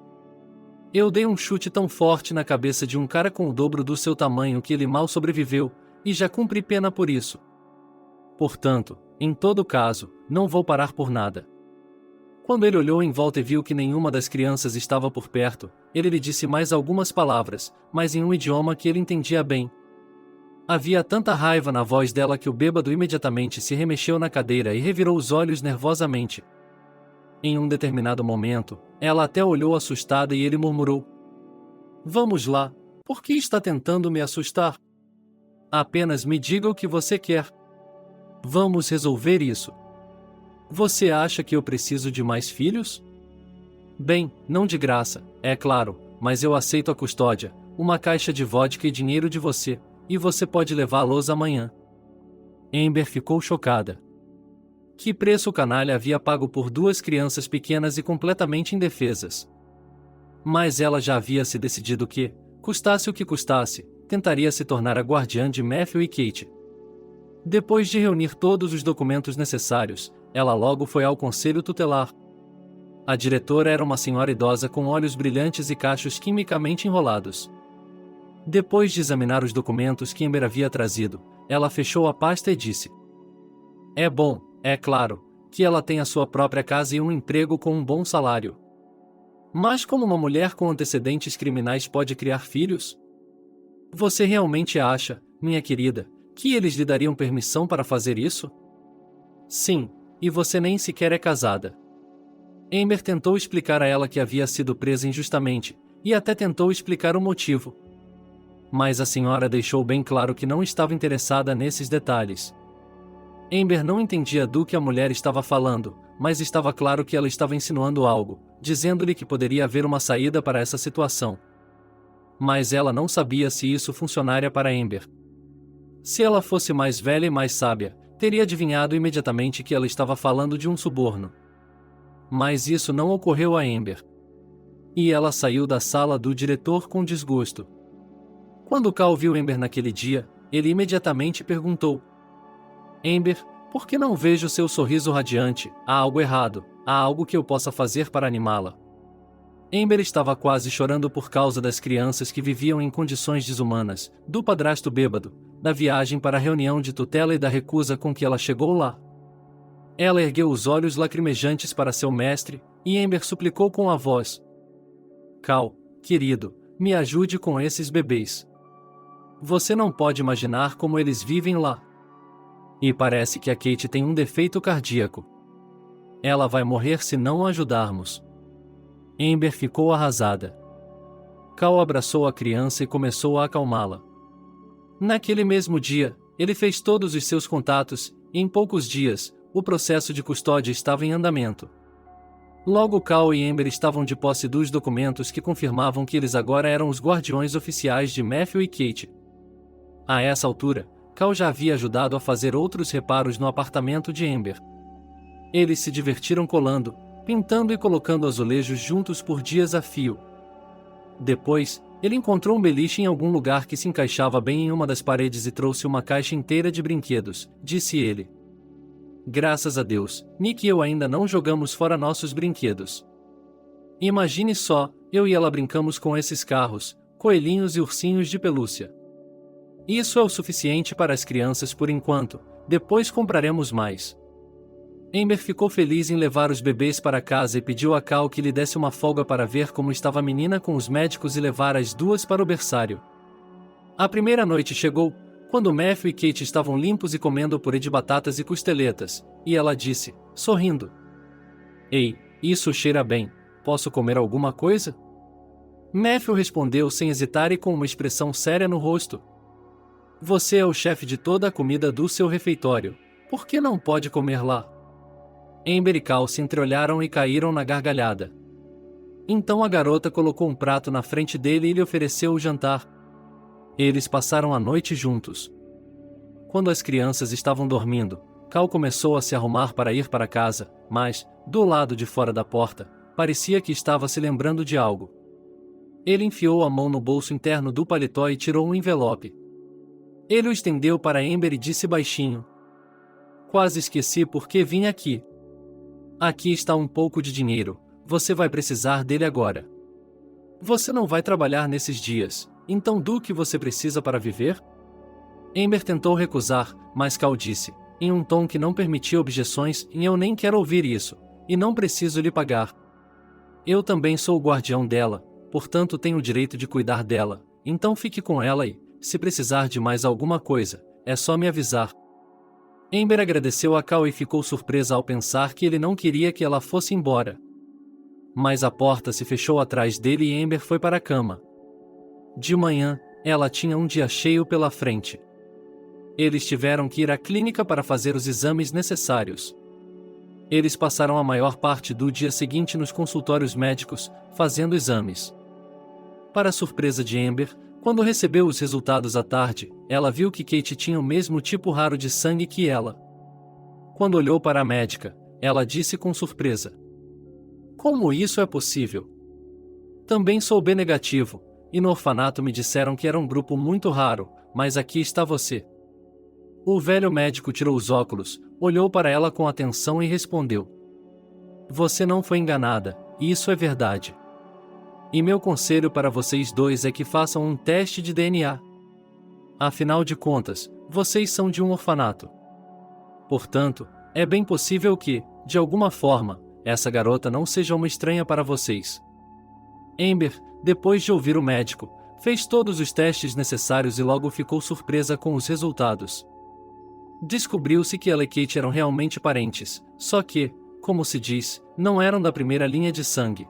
Eu dei um chute tão forte na cabeça de um cara com o dobro do seu tamanho que ele mal sobreviveu, e já cumpri pena por isso. Portanto, em todo caso, não vou parar por nada." Quando ele olhou em volta e viu que nenhuma das crianças estava por perto, ele lhe disse mais algumas palavras, mas em um idioma que ele entendia bem. Havia tanta raiva na voz dela que o bêbado imediatamente se remexeu na cadeira e revirou os olhos nervosamente. Em um determinado momento, ela até olhou assustada e ele murmurou: "Vamos lá, Por que está tentando me assustar? Apenas me diga o que você quer. Vamos resolver isso. Você acha que eu preciso de mais filhos? Bem, não de graça, é claro, mas eu aceito a custódia, uma caixa de vodka e dinheiro de você, e você pode levá-los amanhã. Amber ficou chocada. Que preço o canalha havia pago por duas crianças pequenas e completamente indefesas? Mas ela já havia se decidido que, custasse o que custasse, tentaria se tornar a guardiã de Matthew e Kate. Depois de reunir todos os documentos necessários, ela logo foi ao conselho tutelar. A diretora era uma senhora idosa com olhos brilhantes e cachos quimicamente enrolados. Depois de examinar os documentos que Amber havia trazido, ela fechou a pasta e disse: É bom, é claro, que ela tenha sua própria casa e um emprego com um bom salário. Mas como uma mulher com antecedentes criminais pode criar filhos? Você realmente acha, minha querida, que eles lhe dariam permissão para fazer isso? Sim, e você nem sequer é casada. Amber tentou explicar a ela que havia sido presa injustamente, e até tentou explicar o motivo. Mas a senhora deixou bem claro que não estava interessada nesses detalhes. Amber não entendia do que a mulher estava falando, mas estava claro que ela estava insinuando algo, dizendo-lhe que poderia haver uma saída para essa situação. Mas ela não sabia se isso funcionaria para Amber. Se ela fosse mais velha e mais sábia, teria adivinhado imediatamente que ela estava falando de um suborno. Mas isso não ocorreu a Amber. E ela saiu da sala do diretor com desgosto. Quando Cal viu Amber naquele dia, ele imediatamente perguntou: Amber, por que não vejo seu sorriso radiante? Há algo errado, há algo que eu possa fazer para animá-la. Amber estava quase chorando por causa das crianças que viviam em condições desumanas, do padrasto bêbado, da viagem para a reunião de tutela e da recusa com que ela chegou lá. Ela ergueu os olhos lacrimejantes para seu mestre, e Amber suplicou com a voz: Cal, querido, me ajude com esses bebês. Você não pode imaginar como eles vivem lá. E parece que a Kate tem um defeito cardíaco. Ela vai morrer se não a ajudarmos. Amber ficou arrasada. Cal abraçou a criança e começou a acalmá-la. Naquele mesmo dia, ele fez todos os seus contatos, e em poucos dias, o processo de custódia estava em andamento. Logo Cal e Amber estavam de posse dos documentos que confirmavam que eles agora eram os guardiões oficiais de Matthew e Kate. A essa altura, Cal já havia ajudado a fazer outros reparos no apartamento de Amber. Eles se divertiram colando, pintando e colocando azulejos juntos por dias a fio. Depois, ele encontrou um beliche em algum lugar que se encaixava bem em uma das paredes e trouxe uma caixa inteira de brinquedos, disse ele. Graças a Deus, Nick e eu ainda não jogamos fora nossos brinquedos. Imagine só, eu e ela brincamos com esses carros, coelhinhos e ursinhos de pelúcia. Isso é o suficiente para as crianças por enquanto, depois compraremos mais. Amber ficou feliz em levar os bebês para casa e pediu a Cal que lhe desse uma folga para ver como estava a menina com os médicos e levar as duas para o berçário. A primeira noite chegou, quando Matthew e Kate estavam limpos e comendo purê de batatas e costeletas, e ela disse, sorrindo: Ei, isso cheira bem, posso comer alguma coisa? Matthew respondeu sem hesitar e com uma expressão séria no rosto: Você é o chefe de toda a comida do seu refeitório, por que não pode comer lá? Amber e Cal se entreolharam e caíram na gargalhada. Então a garota colocou um prato na frente dele e lhe ofereceu o jantar. Eles passaram a noite juntos. Quando as crianças estavam dormindo, Cal começou a se arrumar para ir para casa, mas, do lado de fora da porta, parecia que estava se lembrando de algo. Ele enfiou a mão no bolso interno do paletó e tirou um envelope. Ele o estendeu para Amber e disse baixinho: Quase esqueci por que vim aqui. Aqui está um pouco de dinheiro, você vai precisar dele agora. Você não vai trabalhar nesses dias, então do que você precisa para viver? Amber tentou recusar, mas Cal disse, em um tom que não permitia objeções, e eu nem quero ouvir isso, e não preciso lhe pagar. Eu também sou o guardião dela, portanto tenho o direito de cuidar dela, então fique com ela e, se precisar de mais alguma coisa, é só me avisar. Amber agradeceu a Cal e ficou surpresa ao pensar que ele não queria que ela fosse embora. Mas a porta se fechou atrás dele e Amber foi para a cama. De manhã, ela tinha um dia cheio pela frente. Eles tiveram que ir à clínica para fazer os exames necessários. Eles passaram a maior parte do dia seguinte nos consultórios médicos, fazendo exames. Para a surpresa de Amber, quando recebeu os resultados à tarde, ela viu que Kate tinha o mesmo tipo raro de sangue que ela. Quando olhou para a médica, ela disse com surpresa: "Como isso é possível? Também sou B negativo, e no orfanato me disseram que era um grupo muito raro, mas aqui está você." O velho médico tirou os óculos, olhou para ela com atenção e respondeu: "Você não foi enganada, e isso é verdade. E meu conselho para vocês dois é que façam um teste de DNA. Afinal de contas, vocês são de um orfanato. Portanto, é bem possível que, de alguma forma, essa garota não seja uma estranha para vocês." Amber, depois de ouvir o médico, fez todos os testes necessários e logo ficou surpresa com os resultados. Descobriu-se que ela e Kate eram realmente parentes, só que, como se diz, não eram da primeira linha de sangue.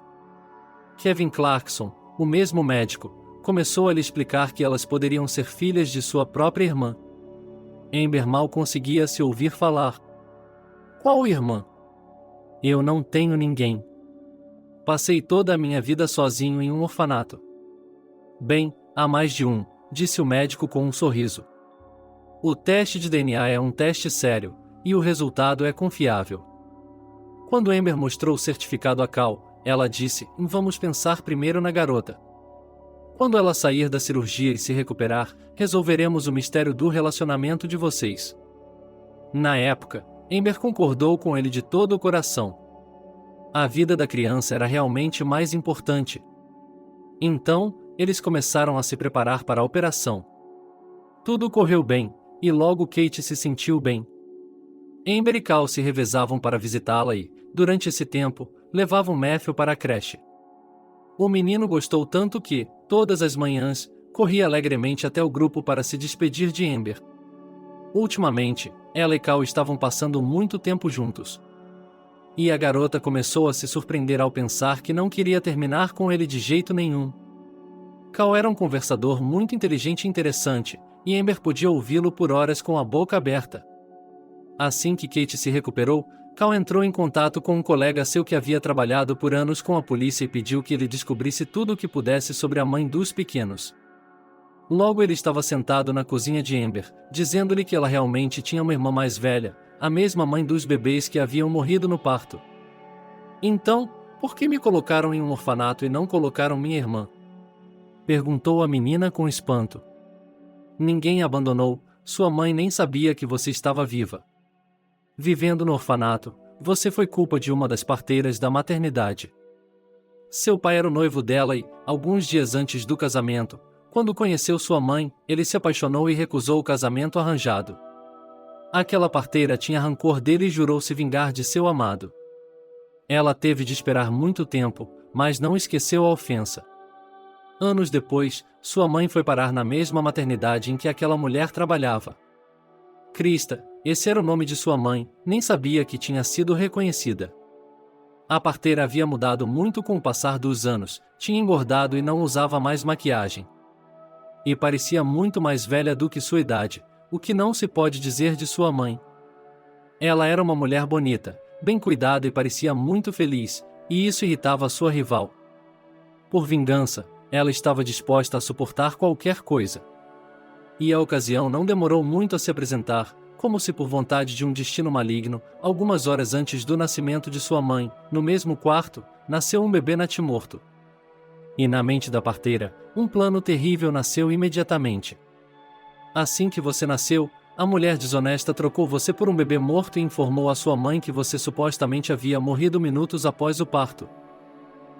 Kevin Clarkson, o mesmo médico, começou a lhe explicar que elas poderiam ser filhas de sua própria irmã. Amber mal conseguia se ouvir falar. "Qual irmã? Eu não tenho ninguém. Passei toda a minha vida sozinho em um orfanato." "Bem, há mais de um", disse o médico com um sorriso. "O teste de DNA é um teste sério, e o resultado é confiável." Quando Amber mostrou o certificado a Cal, ela disse: "Vamos pensar primeiro na garota. Quando ela sair da cirurgia e se recuperar, resolveremos o mistério do relacionamento de vocês." Na época, Amber concordou com ele de todo o coração. A vida da criança era realmente mais importante. Então, eles começaram a se preparar para a operação. Tudo correu bem, e logo Kate se sentiu bem. Amber e Cal se revezavam para visitá-la e, durante esse tempo, levavam Matthew para a creche. O menino gostou tanto que, todas as manhãs, corria alegremente até o grupo para se despedir de Amber. Ultimamente, ela e Cal estavam passando muito tempo juntos. E a garota começou a se surpreender ao pensar que não queria terminar com ele de jeito nenhum. Cal era um conversador muito inteligente e interessante, e Amber podia ouvi-lo por horas com a boca aberta. Assim que Kate se recuperou, Cal entrou em contato com um colega seu que havia trabalhado por anos com a polícia e pediu que ele descobrisse tudo o que pudesse sobre a mãe dos pequenos. Logo ele estava sentado na cozinha de Amber, dizendo-lhe que ela realmente tinha uma irmã mais velha, a mesma mãe dos bebês que haviam morrido no parto. "Então, por que me colocaram em um orfanato e não colocaram minha irmã?" perguntou a menina com espanto. "Ninguém a abandonou, sua mãe nem sabia que você estava viva. Vivendo no orfanato, você foi culpa de uma das parteiras da maternidade. Seu pai era o noivo dela e, alguns dias antes do casamento, quando conheceu sua mãe, ele se apaixonou e recusou o casamento arranjado. Aquela parteira tinha rancor dele e jurou se vingar de seu amado. Ela teve de esperar muito tempo, mas não esqueceu a ofensa. Anos depois, sua mãe foi parar na mesma maternidade em que aquela mulher trabalhava. Krista, esse era o nome de sua mãe, nem sabia que tinha sido reconhecida. A parteira havia mudado muito com o passar dos anos, tinha engordado e não usava mais maquiagem. E parecia muito mais velha do que sua idade, o que não se pode dizer de sua mãe. Ela era uma mulher bonita, bem cuidada e parecia muito feliz, e isso irritava sua rival. Por vingança, ela estava disposta a suportar qualquer coisa. E a ocasião não demorou muito a se apresentar, como se por vontade de um destino maligno, algumas horas antes do nascimento de sua mãe, no mesmo quarto, nasceu um bebê natimorto. E na mente da parteira, um plano terrível nasceu imediatamente. Assim que você nasceu, a mulher desonesta trocou você por um bebê morto e informou a sua mãe que você supostamente havia morrido minutos após o parto.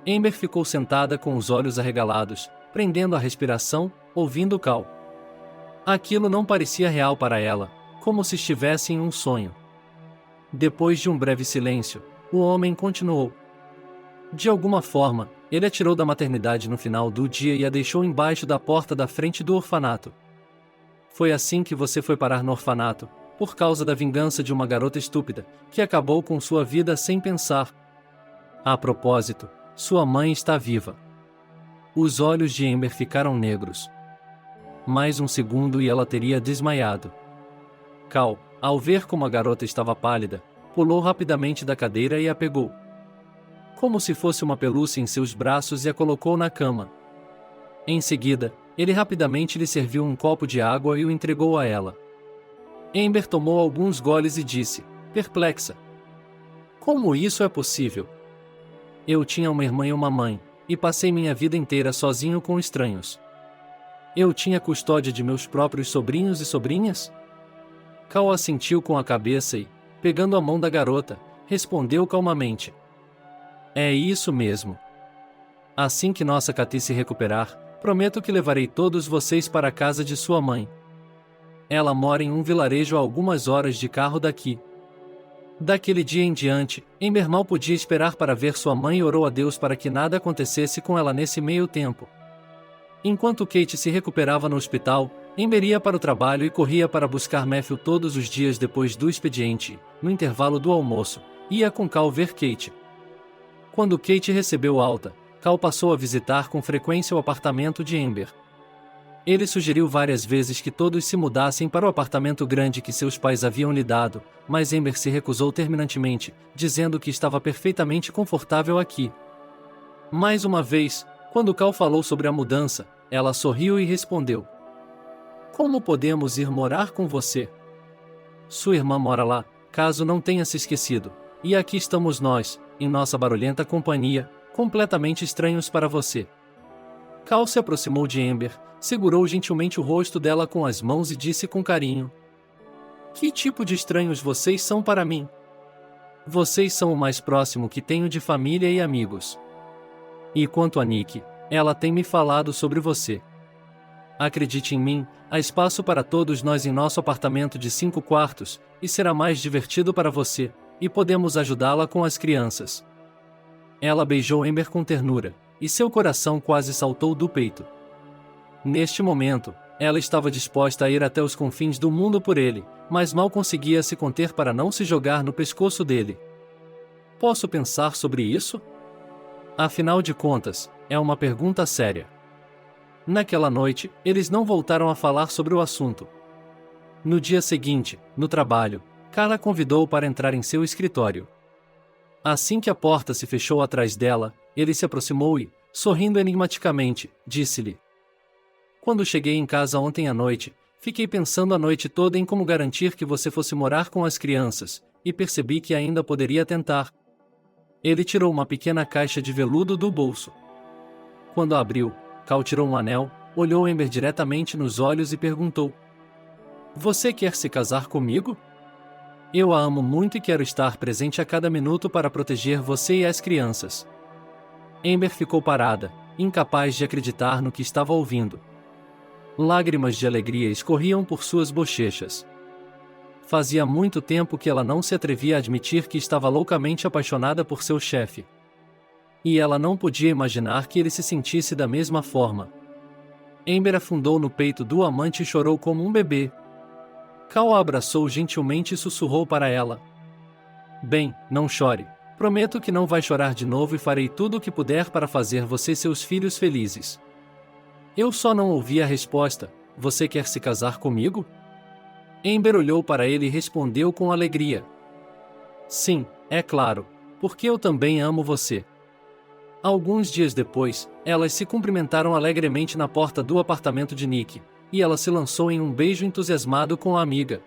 Amber ficou sentada com os olhos arregalados, prendendo a respiração, ouvindo Cal. Aquilo não parecia real para ela, como se estivesse em um sonho. Depois de um breve silêncio, o homem continuou. De alguma forma, ele a tirou da maternidade no final do dia e a deixou embaixo da porta da frente do orfanato. Foi assim que você foi parar no orfanato, por causa da vingança de uma garota estúpida, que acabou com sua vida sem pensar. A propósito, sua mãe está viva. Os olhos de Amber ficaram negros. Mais um segundo e ela teria desmaiado. Cal, ao ver como a garota estava pálida, pulou rapidamente da cadeira e a pegou, como se fosse uma pelúcia, em seus braços e a colocou na cama. Em seguida, ele rapidamente lhe serviu um copo de água e o entregou a ela. Amber tomou alguns goles e disse, perplexa: como isso é possível? Eu tinha uma irmã e uma mãe, e passei minha vida inteira sozinho com estranhos. Eu tinha custódia de meus próprios sobrinhos e sobrinhas? Cal assentiu com a cabeça e, pegando a mão da garota, respondeu calmamente: é isso mesmo. Assim que nossa Cathy se recuperar, prometo que levarei todos vocês para a casa de sua mãe. Ela mora em um vilarejo a algumas horas de carro daqui. Daquele dia em diante, Amber mal podia esperar para ver sua mãe e orou a Deus para que nada acontecesse com ela nesse meio tempo. Enquanto Kate se recuperava no hospital, Amber ia para o trabalho e corria para buscar Matthew todos os dias depois do expediente. No intervalo do almoço, ia com Cal ver Kate. Quando Kate recebeu alta, Cal passou a visitar com frequência o apartamento de Amber. Ele sugeriu várias vezes que todos se mudassem para o apartamento grande que seus pais haviam lhe dado, mas Amber se recusou terminantemente, dizendo que estava perfeitamente confortável aqui. Mais uma vez, quando Cal falou sobre a mudança, ela sorriu e respondeu: como podemos ir morar com você? Sua irmã mora lá, caso não tenha se esquecido, e aqui estamos nós, em nossa barulhenta companhia, completamente estranhos para você. Cal se aproximou de Amber, segurou gentilmente o rosto dela com as mãos e disse com carinho: que tipo de estranhos vocês são para mim? Vocês são o mais próximo que tenho de família e amigos. E quanto a Nick, ela tem me falado sobre você. Acredite em mim, há espaço para todos nós em nosso apartamento de 5 quartos, e será mais divertido para você, e podemos ajudá-la com as crianças. Ela beijou Amber com ternura, e seu coração quase saltou do peito. Neste momento, ela estava disposta a ir até os confins do mundo por ele, mas mal conseguia se conter para não se jogar no pescoço dele. Posso pensar sobre isso? Afinal de contas, é uma pergunta séria. Naquela noite, eles não voltaram a falar sobre o assunto. No dia seguinte, no trabalho, Carla convidou-o para entrar em seu escritório. Assim que a porta se fechou atrás dela, ele se aproximou e, sorrindo enigmaticamente, disse-lhe: quando cheguei em casa ontem à noite, fiquei pensando a noite toda em como garantir que você fosse morar com as crianças, e percebi que ainda poderia tentar. Ele tirou uma pequena caixa de veludo do bolso. Quando a abriu, Cal tirou um anel, olhou Amber diretamente nos olhos e perguntou: você quer se casar comigo? Eu a amo muito e quero estar presente a cada minuto para proteger você e as crianças. Amber ficou parada, incapaz de acreditar no que estava ouvindo. Lágrimas de alegria escorriam por suas bochechas. Fazia muito tempo que ela não se atrevia a admitir que estava loucamente apaixonada por seu chefe. E ela não podia imaginar que ele se sentisse da mesma forma. Amber afundou no peito do amante e chorou como um bebê. Cal a abraçou gentilmente e sussurrou para ela: bem, não chore. Prometo que não vai chorar de novo e farei tudo o que puder para fazer você e seus filhos felizes. Eu só não ouvi a resposta: você quer se casar comigo? Amber olhou para ele e respondeu com alegria: sim, é claro, porque eu também amo você. Alguns dias depois, elas se cumprimentaram alegremente na porta do apartamento de Nick, e ela se lançou em um beijo entusiasmado com a amiga.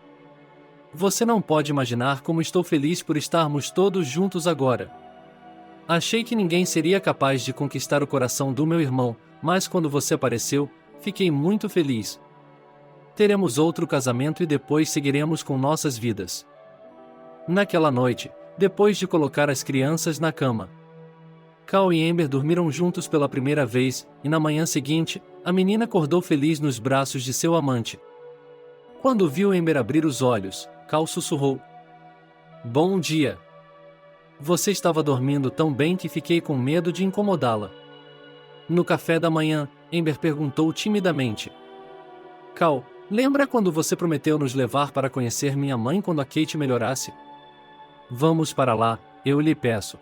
Você não pode imaginar como estou feliz por estarmos todos juntos agora. Achei que ninguém seria capaz de conquistar o coração do meu irmão, mas quando você apareceu, fiquei muito feliz. Teremos outro casamento e depois seguiremos com nossas vidas. Naquela noite, depois de colocar as crianças na cama, Cal e Amber dormiram juntos pela primeira vez, e na manhã seguinte, a menina acordou feliz nos braços de seu amante. Quando viu Amber abrir os olhos, Cal sussurrou: bom dia. Você estava dormindo tão bem que fiquei com medo de incomodá-la. No café da manhã, Amber perguntou timidamente: Cal, lembra quando você prometeu nos levar para conhecer minha mãe quando a Kate melhorasse? Vamos para lá, eu lhe peço.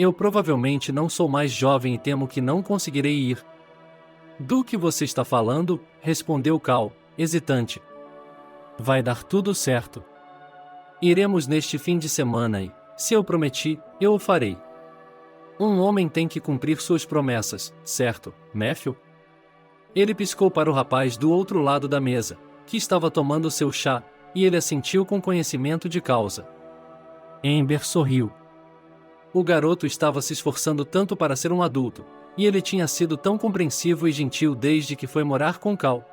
Eu provavelmente não sou mais jovem e temo que não conseguirei ir. Do que você está falando? Respondeu Cal, hesitante. Vai dar tudo certo. Iremos neste fim de semana e, se eu prometi, eu o farei. Um homem tem que cumprir suas promessas, certo, Matthew? Ele piscou para o rapaz do outro lado da mesa, que estava tomando seu chá, e ele assentiu com conhecimento de causa. Amber sorriu. O garoto estava se esforçando tanto para ser um adulto, e ele tinha sido tão compreensivo e gentil desde que foi morar com Cal.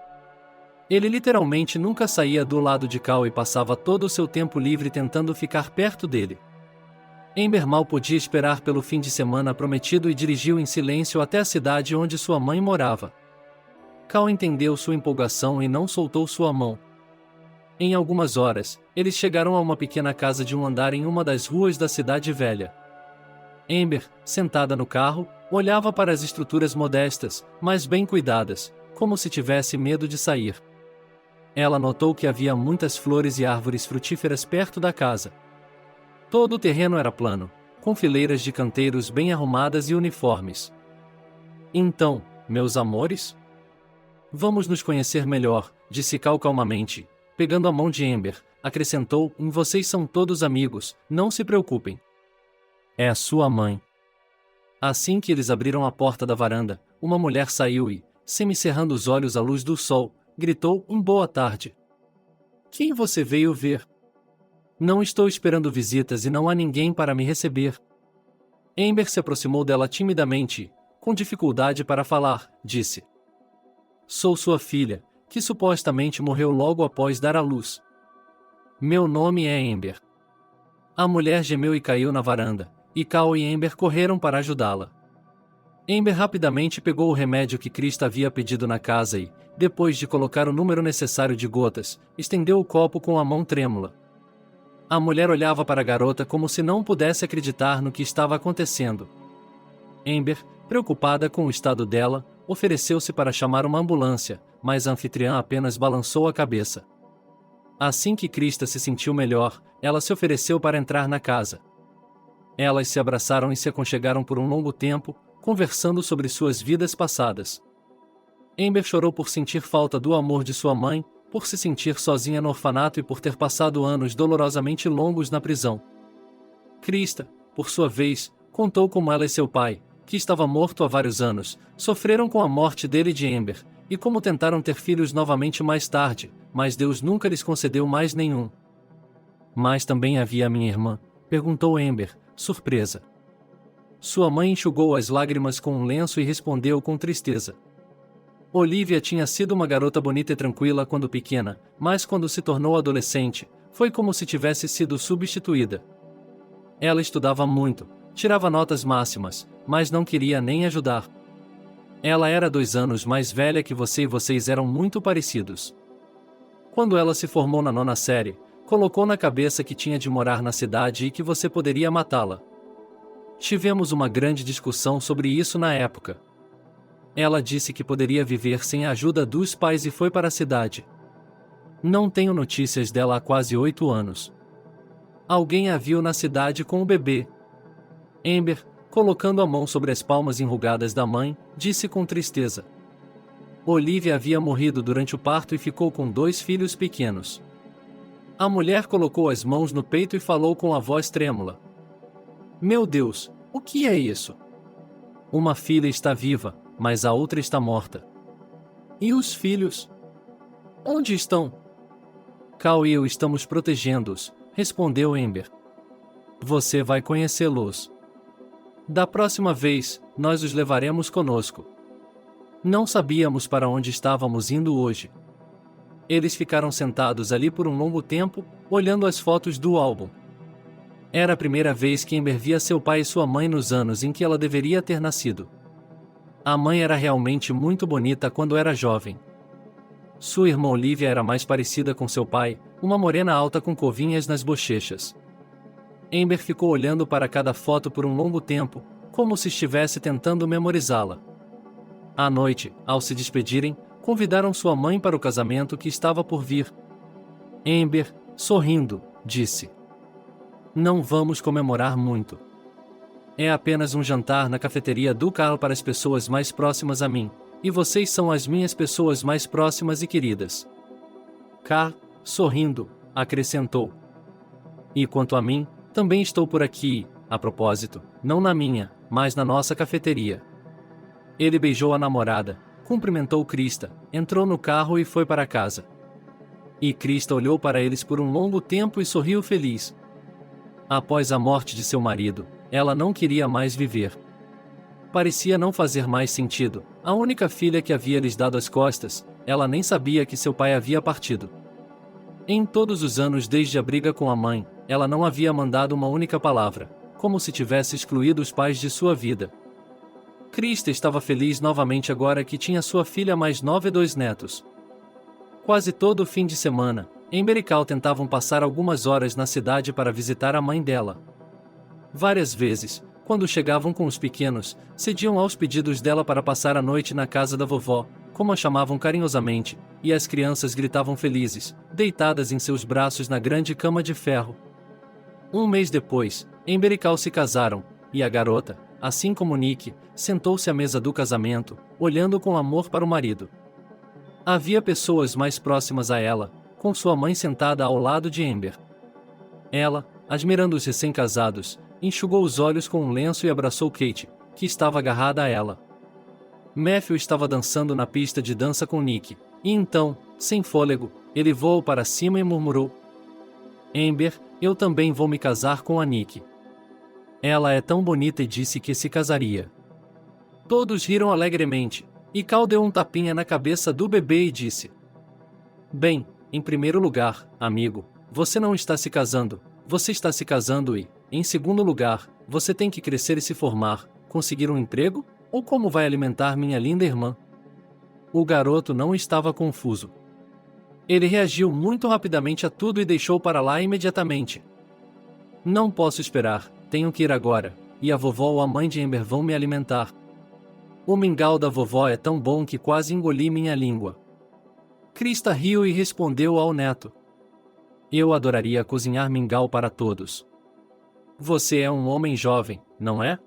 Ele literalmente nunca saía do lado de Cal e passava todo o seu tempo livre tentando ficar perto dele. Amber mal podia esperar pelo fim de semana prometido e dirigiu em silêncio até a cidade onde sua mãe morava. Cal entendeu sua empolgação e não soltou sua mão. Em algumas horas, eles chegaram a uma pequena casa de um andar em uma das ruas da cidade velha. Amber, sentada no carro, olhava para as estruturas modestas, mas bem cuidadas, como se tivesse medo de sair. Ela notou que havia muitas flores e árvores frutíferas perto da casa. Todo o terreno era plano, com fileiras de canteiros bem arrumadas e uniformes. Então, meus amores? Vamos nos conhecer melhor, disse Cal calmamente, pegando a mão de Amber, acrescentou, vocês são todos amigos, não se preocupem. É a sua mãe. Assim que eles abriram a porta da varanda, uma mulher saiu e, semicerrando os olhos à luz do sol, gritou, boa tarde. Quem você veio ver? Não estou esperando visitas e não há ninguém para me receber. Amber se aproximou dela timidamente e, com dificuldade para falar, disse. Sou sua filha, que supostamente morreu logo após dar à luz. Meu nome é Amber. A mulher gemeu e caiu na varanda, e Cal e Amber correram para ajudá-la. Amber rapidamente pegou o remédio que Krista havia pedido na casa e, depois de colocar o número necessário de gotas, estendeu o copo com a mão trêmula. A mulher olhava para a garota como se não pudesse acreditar no que estava acontecendo. Amber, preocupada com o estado dela, ofereceu-se para chamar uma ambulância, mas a anfitriã apenas balançou a cabeça. Assim que Krista se sentiu melhor, ela se ofereceu para entrar na casa. Elas se abraçaram e se aconchegaram por um longo tempo, conversando sobre suas vidas passadas. Amber chorou por sentir falta do amor de sua mãe, por se sentir sozinha no orfanato e por ter passado anos dolorosamente longos na prisão. Krista, por sua vez, contou como ela e seu pai, que estava morto há vários anos, sofreram com a morte dele e de Amber, e como tentaram ter filhos novamente mais tarde, mas Deus nunca lhes concedeu mais nenhum. Mas também havia a minha irmã, perguntou Amber, surpresa. Sua mãe enxugou as lágrimas com um lenço e respondeu com tristeza. Olivia tinha sido uma garota bonita e tranquila quando pequena, mas quando se tornou adolescente, foi como se tivesse sido substituída. Ela estudava muito, tirava notas máximas, mas não queria nem ajudar. Ela era 2 anos mais velha que você e vocês eram muito parecidos. Quando ela se formou na 9ª série, colocou na cabeça que tinha de morar na cidade e que você poderia matá-la. Tivemos uma grande discussão sobre isso na época. Ela disse que poderia viver sem a ajuda dos pais e foi para a cidade. Não tenho notícias dela há quase 8 anos. Alguém a viu na cidade com o bebê. Amber, colocando a mão sobre as palmas enrugadas da mãe, disse com tristeza. Olivia havia morrido durante o parto e ficou com 2 filhos pequenos. A mulher colocou as mãos no peito e falou com a voz trêmula. Meu Deus, o que é isso? Uma filha está viva, mas a outra está morta. E os filhos? Onde estão? Cal e eu estamos protegendo-os, respondeu Amber. Você vai conhecê-los. Da próxima vez, nós os levaremos conosco. Não sabíamos para onde estávamos indo hoje. Eles ficaram sentados ali por um longo tempo, olhando as fotos do álbum. Era a primeira vez que Amber via seu pai e sua mãe nos anos em que ela deveria ter nascido. A mãe era realmente muito bonita quando era jovem. Sua irmã Olivia era mais parecida com seu pai, uma morena alta com covinhas nas bochechas. Amber ficou olhando para cada foto por um longo tempo, como se estivesse tentando memorizá-la. À noite, ao se despedirem, convidaram sua mãe para o casamento que estava por vir. Amber, sorrindo, disse: Não vamos comemorar muito. É apenas um jantar na cafeteria do Carl para as pessoas mais próximas a mim, e vocês são as minhas pessoas mais próximas e queridas. Carl, sorrindo, acrescentou. E quanto a mim, também estou por aqui, a propósito, não na minha, mas na nossa cafeteria. Ele beijou a namorada, cumprimentou Krista, entrou no carro e foi para casa. E Krista olhou para eles por um longo tempo e sorriu feliz. Após a morte de seu marido, ela não queria mais viver. Parecia não fazer mais sentido. A única filha que havia lhes dado as costas, ela nem sabia que seu pai havia partido. Em todos os anos desde a briga com a mãe, ela não havia mandado uma única palavra, como se tivesse excluído os pais de sua vida. Krista estava feliz novamente agora que tinha sua filha mais nova e 2 netos. Quase todo o fim de semana, Amber e Cal tentavam passar algumas horas na cidade para visitar a mãe dela. Várias vezes, quando chegavam com os pequenos, cediam aos pedidos dela para passar a noite na casa da vovó, como a chamavam carinhosamente, e as crianças gritavam felizes, deitadas em seus braços na grande cama de ferro. Um mês depois, Amber e Cal se casaram, e a garota, assim como Nick, sentou-se à mesa do casamento, olhando com amor para o marido. Havia pessoas mais próximas a ela, com sua mãe sentada ao lado de Amber. Ela, admirando os recém-casados, enxugou os olhos com um lenço e abraçou Kate, que estava agarrada a ela. Matthew estava dançando na pista de dança com Nick, e então, sem fôlego, ele voou para cima e murmurou: Amber, eu também vou me casar com a Nick. Ela é tão bonita e disse que se casaria. Todos riram alegremente, e Cal deu um tapinha na cabeça do bebê e disse: Bem, em primeiro lugar, amigo, você não está se casando, você está se casando e, em segundo lugar, você tem que crescer e se formar, conseguir um emprego, ou como vai alimentar minha linda irmã? O garoto não estava confuso. Ele reagiu muito rapidamente a tudo e deixou para lá imediatamente. Não posso esperar, tenho que ir agora, e a vovó ou a mãe de Amber vão me alimentar. O mingau da vovó é tão bom que quase engoli minha língua. Krista riu e respondeu ao neto: Eu adoraria cozinhar mingau para todos. Você é um homem jovem, não é?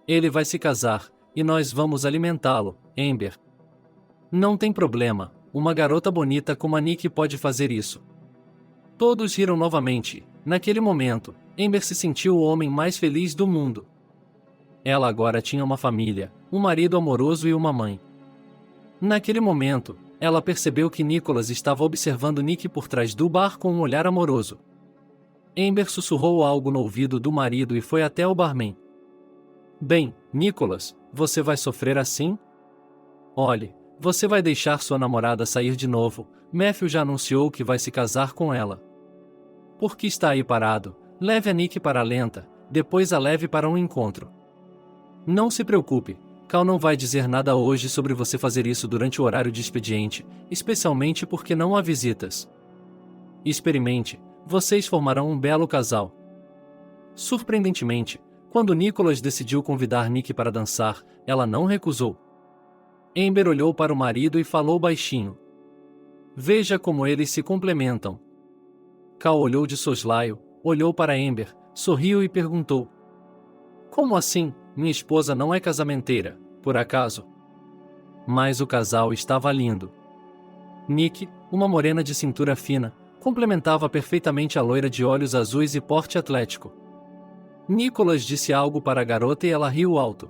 Ele vai se casar, e nós vamos alimentá-lo, Amber. Não tem problema, uma garota bonita como a Nick pode fazer isso. Todos riram novamente. Naquele momento, Amber se sentiu o homem mais feliz do mundo. Ela agora tinha uma família, um marido amoroso e uma mãe. Naquele momento, ela percebeu que Nicholas estava observando Nick por trás do bar com um olhar amoroso. Amber sussurrou algo no ouvido do marido e foi até o barman. Bem, Nicholas, você vai sofrer assim? Olhe, você vai deixar sua namorada sair de novo. Matthew já anunciou que vai se casar com ela. Por que está aí parado? Leve a Nick para a lenta, depois a leve para um encontro. Não se preocupe, Cal não vai dizer nada hoje sobre você fazer isso durante o horário de expediente, especialmente porque não há visitas. Experimente, vocês formarão um belo casal. Surpreendentemente, quando Nicholas decidiu convidar Nick para dançar, ela não recusou. Amber olhou para o marido e falou baixinho: Veja como eles se complementam. Cal olhou de soslaio, olhou para Amber, sorriu e perguntou: Como assim? Minha esposa não é casamenteira, por acaso? Mas o casal estava lindo. Nick, uma morena de cintura fina, complementava perfeitamente a loira de olhos azuis e porte atlético. Nicholas disse algo para a garota e ela riu alto.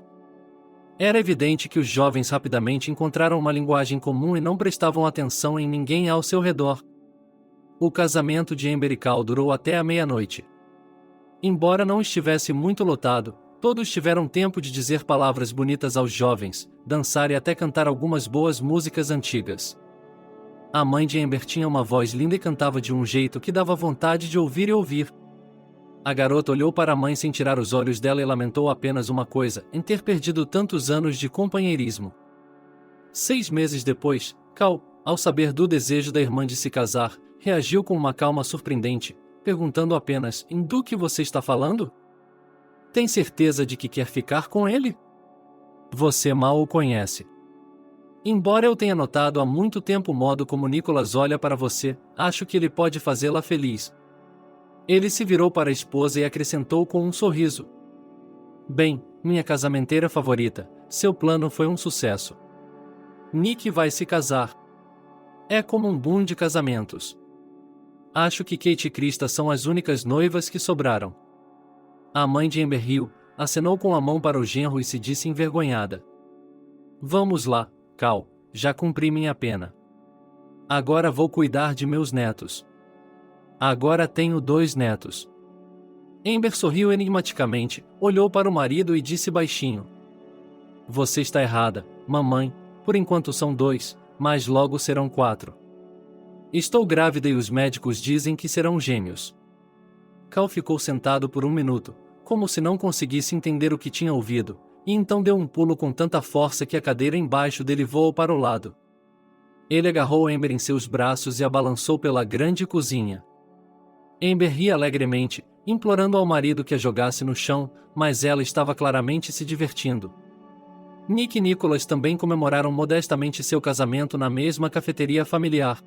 Era evidente que os jovens rapidamente encontraram uma linguagem comum e não prestavam atenção em ninguém ao seu redor. O casamento de Amber e Cal durou até a meia-noite. Embora não estivesse muito lotado, todos tiveram tempo de dizer palavras bonitas aos jovens, dançar e até cantar algumas boas músicas antigas. A mãe de Amber tinha uma voz linda e cantava de um jeito que dava vontade de ouvir e ouvir. A garota olhou para a mãe sem tirar os olhos dela e lamentou apenas uma coisa, em ter perdido tantos anos de companheirismo. 6 meses depois, Cal, ao saber do desejo da irmã de se casar, reagiu com uma calma surpreendente, perguntando apenas: do que você está falando? Tem certeza de que quer ficar com ele? Você mal o conhece. Embora eu tenha notado há muito tempo o modo como Nicholas olha para você, acho que ele pode fazê-la feliz. Ele se virou para a esposa e acrescentou com um sorriso: Bem, minha casamenteira favorita, seu plano foi um sucesso. Nick vai se casar. É como um boom de casamentos. Acho que Kate e Krista são as únicas noivas que sobraram. A mãe de Amber riu, acenou com a mão para o genro e se disse envergonhada. Vamos lá, Cal, já cumpri minha pena. Agora vou cuidar de meus netos. Agora tenho 2 netos. Amber sorriu enigmaticamente, olhou para o marido e disse baixinho. Você está errada, mamãe, por enquanto são 2, mas logo serão 4. Estou grávida e os médicos dizem que serão gêmeos. Cal ficou sentado por um minuto, como se não conseguisse entender o que tinha ouvido, e então deu um pulo com tanta força que a cadeira embaixo dele voou para o lado. Ele agarrou Amber em seus braços e a balançou pela grande cozinha. Amber ria alegremente, implorando ao marido que a jogasse no chão, mas ela estava claramente se divertindo. Nick e Nicholas também comemoraram modestamente seu casamento na mesma cafeteria familiar.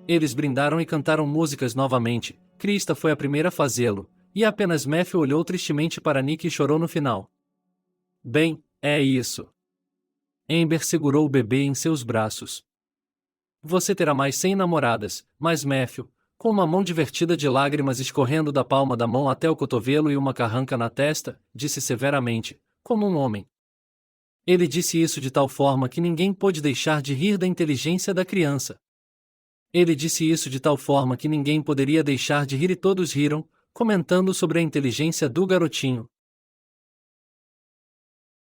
Eles brindaram e cantaram músicas novamente. Krista foi a primeira a fazê-lo, e apenas Matthew olhou tristemente para Nick e chorou no final. Bem, é isso. Amber segurou o bebê em seus braços. Você terá mais 100 namoradas, mas Matthew, com uma mão divertida de lágrimas escorrendo da palma da mão até o cotovelo e uma carranca na testa, disse severamente, como um homem. Ele disse isso de tal forma que ninguém pôde deixar de rir da inteligência da criança. Ele disse isso de tal forma que ninguém poderia deixar de rir e todos riram, comentando sobre a inteligência do garotinho.